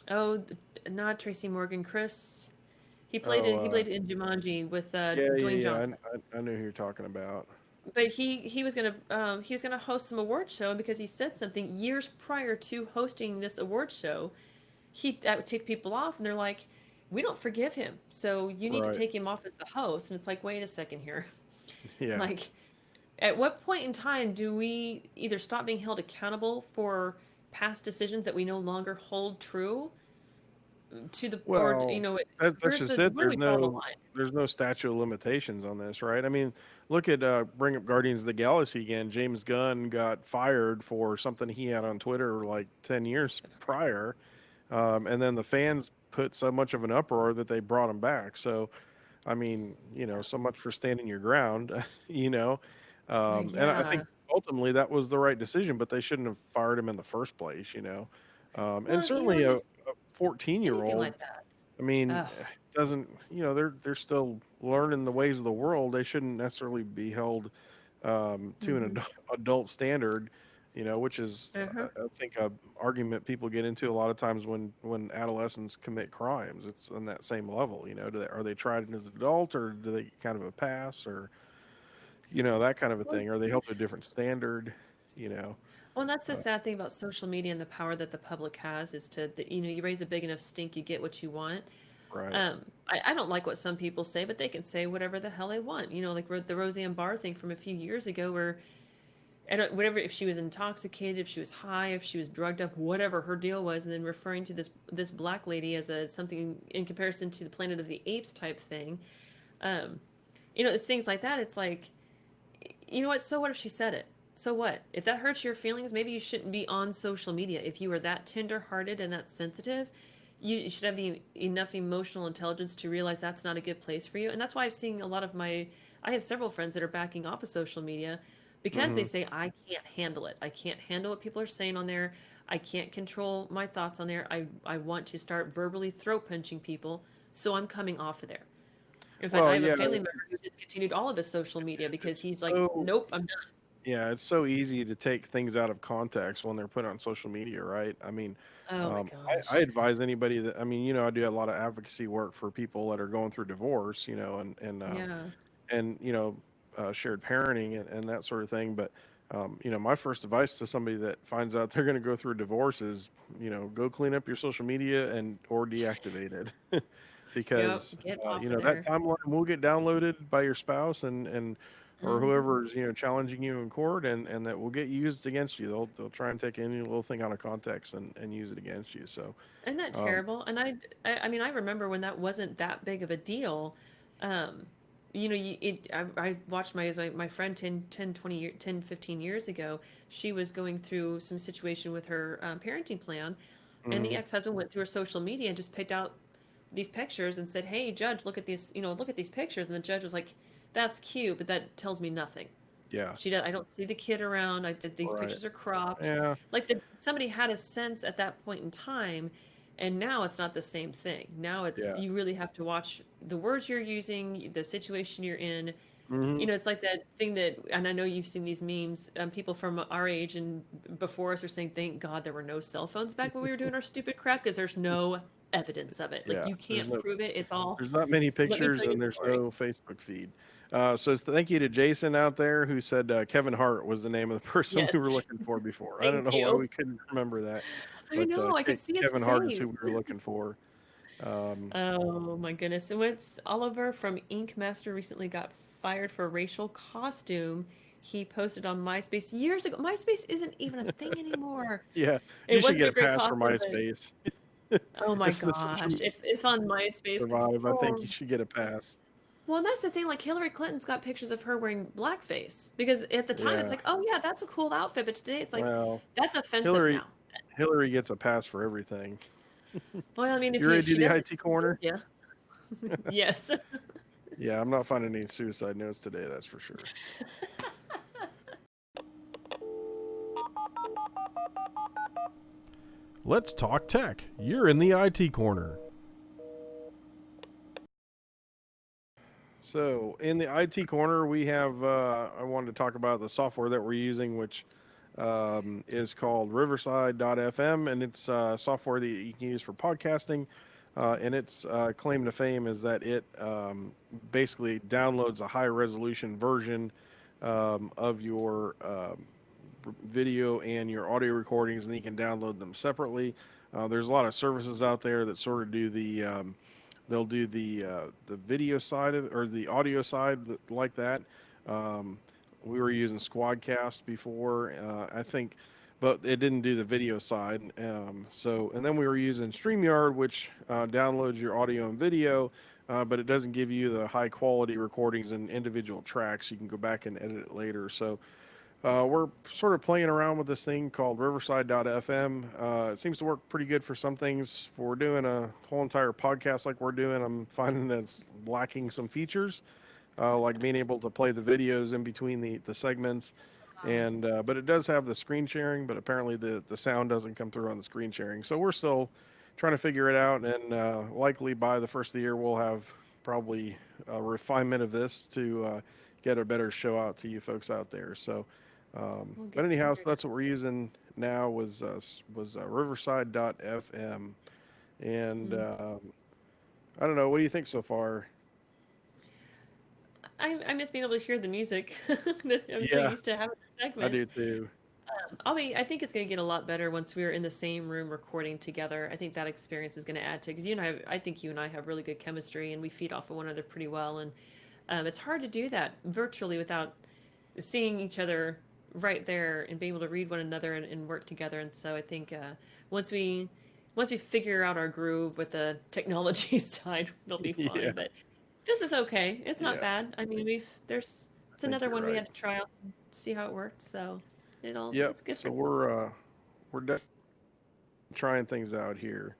Oh, not Tracy Morgan. Chris. oh, He played in Jumanji with yeah, yeah, Dwayne yeah. Johnson. I knew who you're talking about. But he was gonna host some award show, and because he said something years prior to hosting this award show, he that would tick people off, and they're like, we don't forgive him. So you need to Right. take him off as the host. And it's like, wait a second here. Yeah. Like, at what point in time do we either stop being held accountable for past decisions that we no longer hold true to the, or, Well, that's just it. where do we draw the line? There's no statute of limitations on this, right? I mean, look at bring up Guardians of the Galaxy again. James Gunn got fired for something he had on Twitter like 10 years prior, and then the fans put so much of an uproar that they brought him back. So, I mean, so much for standing your ground, you know. And I Yeah. think ultimately that was the right decision, but they shouldn't have fired him in the first place. And Well, certainly a just 14-year anything old, like that. I mean, Oh. doesn't, they're still learning the ways of the world. They shouldn't necessarily be held to an Hmm. adult standard, which is, Uh-huh. I think, a argument people get into a lot of times when adolescents commit crimes. It's on that same level. Are they tried as an adult, or do they get kind of a pass, or that kind of a Well, thing? Are they held to a different standard? You know, well, and that's the uh, sad thing about social media and the power that the public has is you raise a big enough stink, you get what you want. right. I don't like what some people say, but they can say whatever the hell they want. Like the Roseanne Barr thing from a few years ago, where whatever, if she was intoxicated, if she was high, if she was drugged up, whatever her deal was, and then referring to this black lady as a something in comparison to the Planet of the Apes type thing. Um, it's things like that. It's like, you know what? So what if she said it? So what? If that hurts your feelings, maybe you shouldn't be on social media. If you are that tender-hearted and that sensitive, you should have the enough emotional intelligence to realize that's not a good place for you. And that's why I've seen a lot of I have several friends that are backing off of social media because they Hmm. say, I can't handle it. I can't handle what people are saying on there. I can't control my thoughts on there. I want to start verbally throat punching people, so I'm coming off of there. In fact, I Well, have a yeah, family member who discontinued all of his social media because it's he's like, so nope, I'm done. yeah, it's so easy to take things out of context when they're put on social media, right? I mean, Oh my I gosh. advise anybody that, I mean, I do a lot of advocacy work for people that are going through divorce, Yeah. and shared parenting and that sort of thing. But my first advice to somebody that finds out they're going to go through a divorce is, go clean up your social media and or deactivate it, Yep. because Get off of that there. timeline will get downloaded by your spouse and or Hmm. whoever's challenging you in court, and that will get used against you. They'll try and take any little thing out of context and use it against you. So, Isn't that um, terrible? And I mean, I remember when that wasn't that big of a deal. Um, I watched my friend 10, 15 years ago. She was going through some situation with her parenting plan, and the mhm, ex-husband went through her social media and just picked out these pictures and said, "Hey, judge, look at these, look at these pictures." And the judge was like, "That's cute, but that tells me nothing." yeah, I don't see the kid around. These right, pictures are cropped. yeah, Like somebody had a sense at that point in time, and now it's not the same thing. Now it's, yeah, you really have to watch the words you're using, the situation you're in. hmm, It's like that thing that, and I know you've seen these memes. People from our age and before us are saying, "Thank God there were no cell phones back when we were doing our stupid crap," because there's no evidence of it. Like yeah. you can't prove it. It's all. There's not many Let me pictures tell you and a there's story. no Facebook feed. So thank you to Jason out there who said Kevin Hart was the name of the person we were Yes. looking for before. I don't Thank know why you. we couldn't remember that, I but know. I could see his Kevin Hart is who face. we were looking for. Um, Oh my goodness. And what's Oliver from Ink Master recently got fired for a racial costume he posted on MySpace years ago. MySpace isn't even a thing anymore. yeah, It you should wasn't get a a great pass for costume, but MySpace. oh my If the social gosh. media If it's on MySpace, survive, I think oh. you should get a pass. Well, and that's the thing. Like Hillary Clinton's got pictures of her wearing blackface because at the time it's Yeah, like, oh yeah, that's a cool outfit, but today it's like, well, that's offensive Hillary now. Hillary gets a pass for everything. Well, I mean, You ready if to do she the does it, IT she screws corner? you. Yes. Yeah, I'm not finding any suicide notes today, that's for sure. Let's talk tech. You're in the IT corner. So, in the IT corner, we have, I wanted to talk about the software that we're using, which is called Riverside.fm, and it's software that you can use for podcasting. And its claim to fame is that it basically downloads a high resolution version of your video and your audio recordings, and you can download them separately. There's a lot of services out there that sort of do they'll do the video side of, or the audio side like that. Um, we were using Squadcast before, I think, but it didn't do the video side. So, and then we were using StreamYard, which downloads your audio and video, but it doesn't give you the high quality recordings and individual tracks. You can go back and edit it later. So, we're sort of playing around with this thing called Riverside.fm. It seems to work pretty good for some things. For doing a whole entire podcast like we're doing, I'm finding that it's lacking some features, like being able to play the videos in between the segments. And but it does have the screen sharing, but apparently the sound doesn't come through on the screen sharing. So we're still trying to figure it out, and likely by the first of the year we'll have probably a refinement of this to get a better show out to you folks out there. So, We'll but get anyhow, so figured that's what we're using now was Riverside.fm, and out. I don't know. What do you think so far? I miss being able to hear the music. That I'm so Yeah, used to having the I do segments. too. I think it's going to get a lot better once we're in the same room recording together. I think that experience is going to add to, because you and I think you and I have really good chemistry and we feed off of one another pretty well. And it's hard to do that virtually without seeing each other right there and being able to read one another and work together. And so I think once we once we figure out our groove with the technology side, it'll be Yeah, fine. But this is okay. It's not yeah. bad. I mean, it's I think another you're one we right. had to try out and see how it worked. So Yep. it's good So for. we're definitely trying things out here.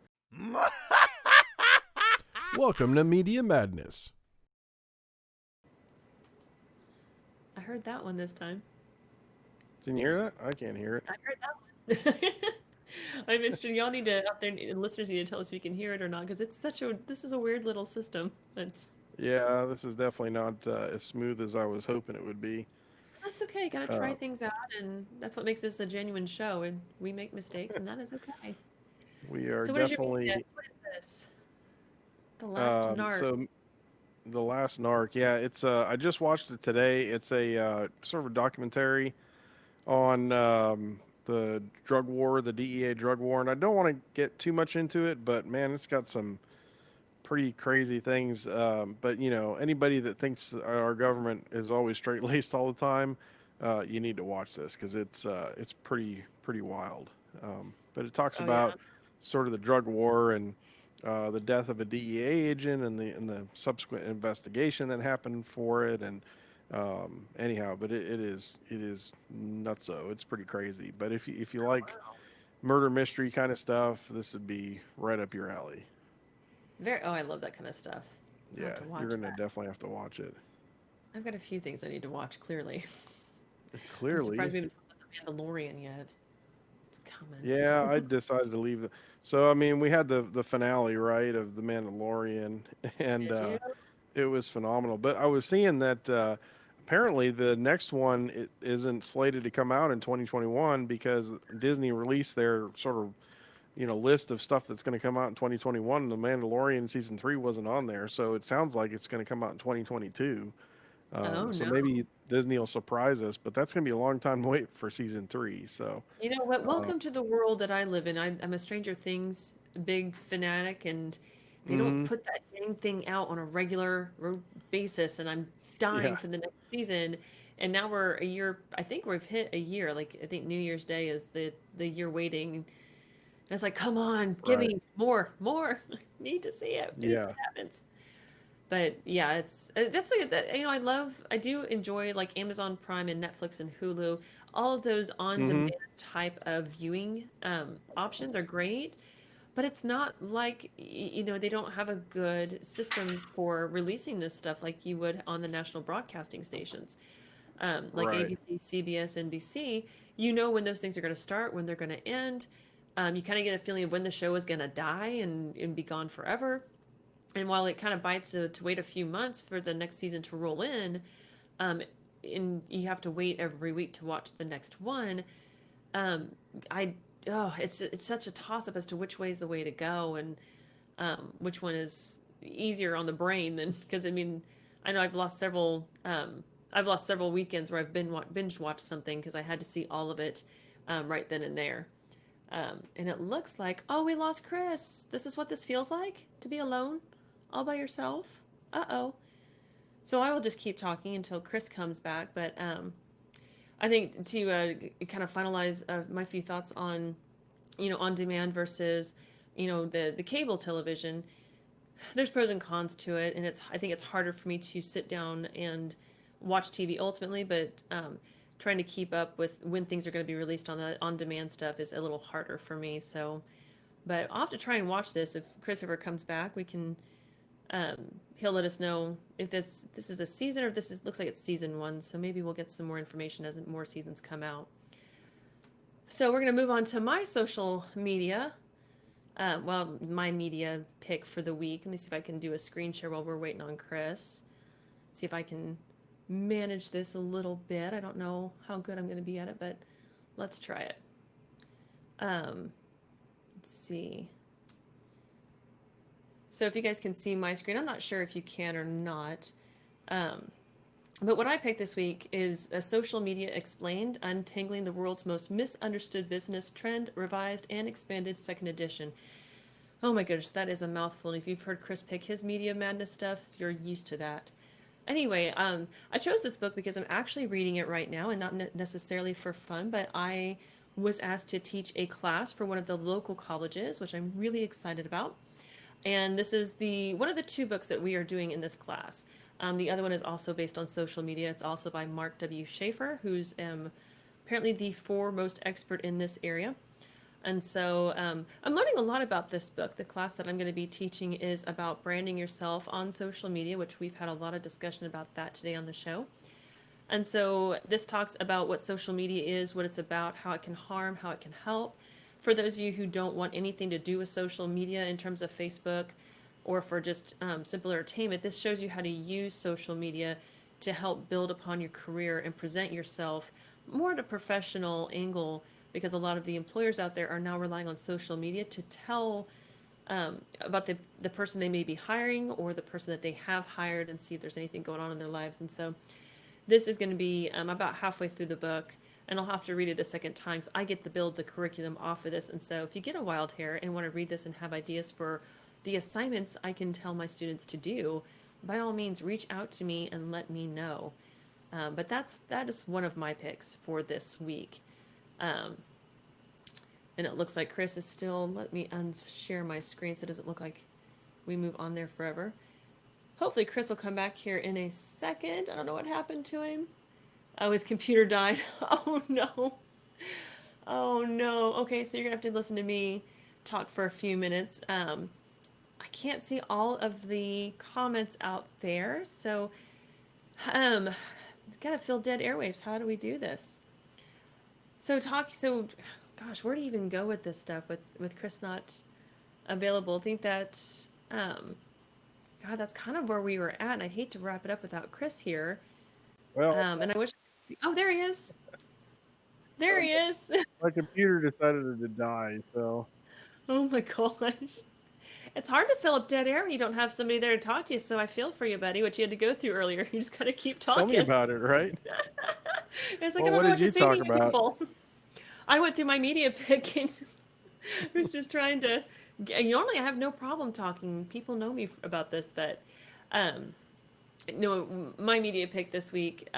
Welcome to Media Madness. I heard that one this time. Can you hear that? I can't hear it. I heard that one. I missed it. Y'all need to out there, listeners need to tell us if you can hear it or not, because this is a weird little system. Yeah, this is definitely not as smooth as I was hoping it would be. That's okay. Got to try Uh, things out, and that's what makes this a genuine show. And we make mistakes, and that is okay. we are So, what did you media? definitely What is this? The Last Narc. so the last narc. Yeah, it's I just watched it today. It's a sort of a documentary on the drug war, the DEA drug war, and I don't want to get too much into it, but man, it's got some pretty crazy things. But you know, anybody that thinks our government is always straight laced all the time, you need to watch this because it's pretty wild. But it talks Oh yeah. about sort of the drug war and the death of a DEA agent and the subsequent investigation that happened for it. And anyhow, but it is nutso. It's pretty crazy. But if you like murder mystery kind of stuff, this would be right up your alley. Very. Oh, I love that kind of stuff. I'll have Yeah, to you're watch gonna that. definitely have to watch it. I've got a few things I need to watch. Clearly, I'm surprised Clearly, we haven't talked about the Mandalorian yet. It's coming. yeah, I decided to leave it. So I mean, we had the finale right of the Mandalorian, and Did you? it was phenomenal. But I was seeing that apparently the next one isn't slated to come out in 2021 because Disney released their sort of list of stuff that's going to come out in 2021. And the Mandalorian season 3 wasn't on there, so it sounds like it's going to come out in 2022. Oh So no. maybe Disney will surprise us, but that's going to be a long time to wait for season 3. So You know what? uh, Welcome to the world that I live in. I'm a Stranger Things big fanatic, and they don't hmm put that dang thing out on a regular basis, and I'm dying yeah, for the next season. And now we're a year. I think we've hit a year. Like I think New Year's Day is the year waiting. And it's like, come on, give right, me more, more. I need to see it. I need to see yeah, what happens. But yeah, it's that's like that. I do enjoy like Amazon Prime and Netflix and Hulu. All of those hmm on-demand type of viewing options are great, but it's not like they don't have a good system for releasing this stuff like you would on the national broadcasting stations, like right, ABC, CBS, NBC. You know when those things are going to start, when they're going to end. You kind of get a feeling of when the show is going to die and be gone forever. And while it kind of bites to wait a few months for the next season to roll in, um, and you have to wait every week to watch the next one, um, I it's such a toss up as to which way is the way to go and which one is easier on the brain than because I mean I know I've lost several weekends where I've been binge watched something because I had to see all of it right then and there. And it looks like, oh, we lost Chris. This is what this feels like to be alone all by yourself? Uh-oh. So I will just keep talking until Chris comes back. But I think to kind of finalize my few thoughts on, on demand versus, the cable television, there's pros and cons to it. And I think it's harder for me to sit down and watch TV ultimately, but trying to keep up with when things are going to be released on the on-demand stuff is a little harder for me. So, but I'll have to try and watch this. If Chris ever comes back, we can. He'll let us know if this is a season or if looks like it's season 1. So maybe we'll get some more information as more seasons come out. So we're going to move on to my social media. My media pick for the week. Let me see if I can do a screen share while we're waiting on Chris. See if I can manage this a little bit. I don't know how good I'm going to be at it, but let's try it. Let's see. So if you guys can see my screen, I'm not sure if you can or not. But what I picked this week is a Social Media Explained, Untangling the World's Most Misunderstood Business Trend, Revised and Expanded 2nd Edition. Oh my goodness, that is a mouthful. And if you've heard Chris pick his media madness stuff, you're used to that. Anyway, I chose this book because I'm actually reading it right now, and not necessarily for fun, but I was asked to teach a class for one of the local colleges, which I'm really excited about. And this is one of the 2 books that we are doing in this class. The other one is also based on social media. It's also by Mark W. Schaefer, who's apparently the foremost expert in this area. And so I'm learning a lot about this book. The class that I'm going to be teaching is about branding yourself on social media, which we've had a lot of discussion about that today on the show. And so this talks about what social media is, what it's about, how it can harm, how it can help. For those of you who don't want anything to do with social media in terms of Facebook or for just simple entertainment, this shows you how to use social media to help build upon your career and present yourself more at a professional angle, because a lot of the employers out there are now relying on social media to tell about the person they may be hiring or the person that they have hired and see if there's anything going on in their lives. And so this is going to be about halfway through the book. And I'll have to read it a second time because I get to build the curriculum off of this. And so if you get a wild hair and want to read this and have ideas for the assignments I can tell my students to do, by all means, reach out to me and let me know. But that is one of my picks for this week. And it looks like Chris is still, let me unshare my screen so it doesn't look like we move on there forever. Hopefully Chris will come back here in a second. I don't know what happened to him. Oh, his computer died. Oh, no. Oh, no. Okay, so you're going to have to listen to me talk for a few minutes. I can't see all of the comments out there, so got to fill dead airwaves. How do we do this? Gosh, where do you even go with this stuff with Chris not available? I think that, God, that's kind of where we were at, and I'd hate to wrap it up without Chris here. Well, And I wish I could see. Oh, there he is. There he is. my computer decided to die, so Oh my gosh. It's hard to fill up dead air when you don't have somebody there to talk to you, so I feel for you, buddy, what you had to go through earlier. You just gotta keep talking. tell me about it, right? It's like, Well, I don't what know what did to you say talk to you about? people. I went through my media pick and was just trying to. Normally, I have no problem talking. People know me about this, but no, my media pick this week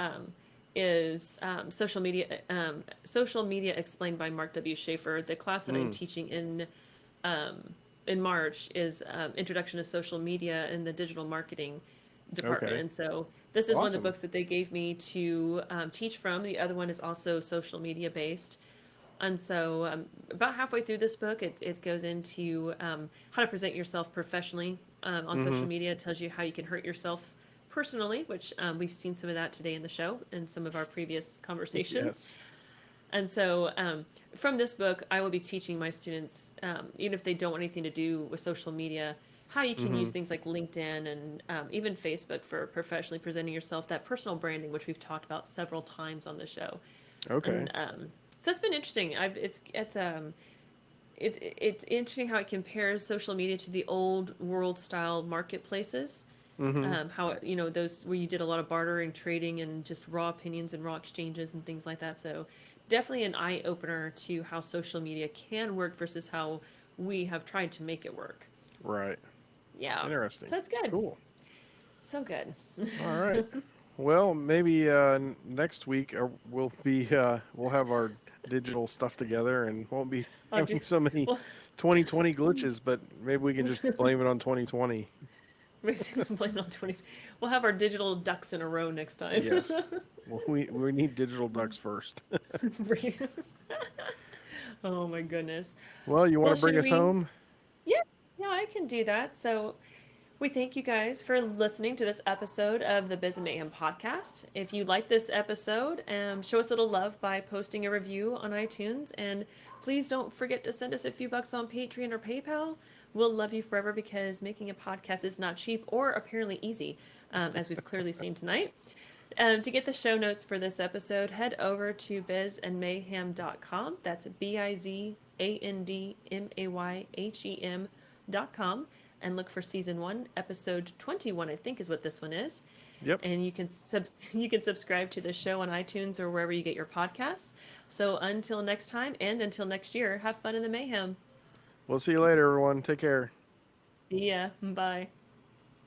is social media explained by Mark W. Schaefer. The class that I'm teaching in March is Introduction to Social Media in the Digital Marketing Department. Okay. And so this is one of the Awesome. books that they gave me to teach from. The other one is also social media based. And so about halfway through this book, it goes into how to present yourself professionally on social media. It tells you how you can hurt yourself personally, which we've seen some of that today in the show and some of our previous conversations. Yes. And so from this book, I will be teaching my students, even if they don't want anything to do with social media, how you can use things like LinkedIn and even Facebook for professionally presenting yourself, that personal branding, which we've talked about several times on the show. Okay. And, so it's been interesting. It's interesting how it compares social media to the old world style marketplaces. How those where you did a lot of bartering, trading, and just raw opinions and raw exchanges and things like that. So definitely an eye opener to how social media can work versus how we have tried to make it work. Right. Yeah. Interesting. So it's good. Cool. So good. All right. Well, maybe next week we'll have our digital stuff together and won't be I'll do, having so many well, 2020 glitches, but maybe we can just blame it on 2020. basically blame it on 20. We'll have our digital ducks in a row next time. Yes. Well, we need digital ducks first. Oh my goodness. Well, you want Well, to bring should us we? home? Yeah, yeah, I can do that. So we thank you guys for listening to this episode of the Biz and Mayhem podcast. If you like this episode, show us a little love by posting a review on iTunes. And please don't forget to send us a few bucks on Patreon or PayPal. We'll love you forever because making a podcast is not cheap or apparently easy, as we've clearly seen tonight. To get the show notes for this episode, head over to bizandmayhem.com. That's bizandmayhem.com. And look for season 1, episode 21, I think is what this one is. Yep. And you can subscribe to the show on iTunes or wherever you get your podcasts. So until next time and until next year, have fun in the mayhem. We'll see you later, everyone. Take care. See ya. Bye.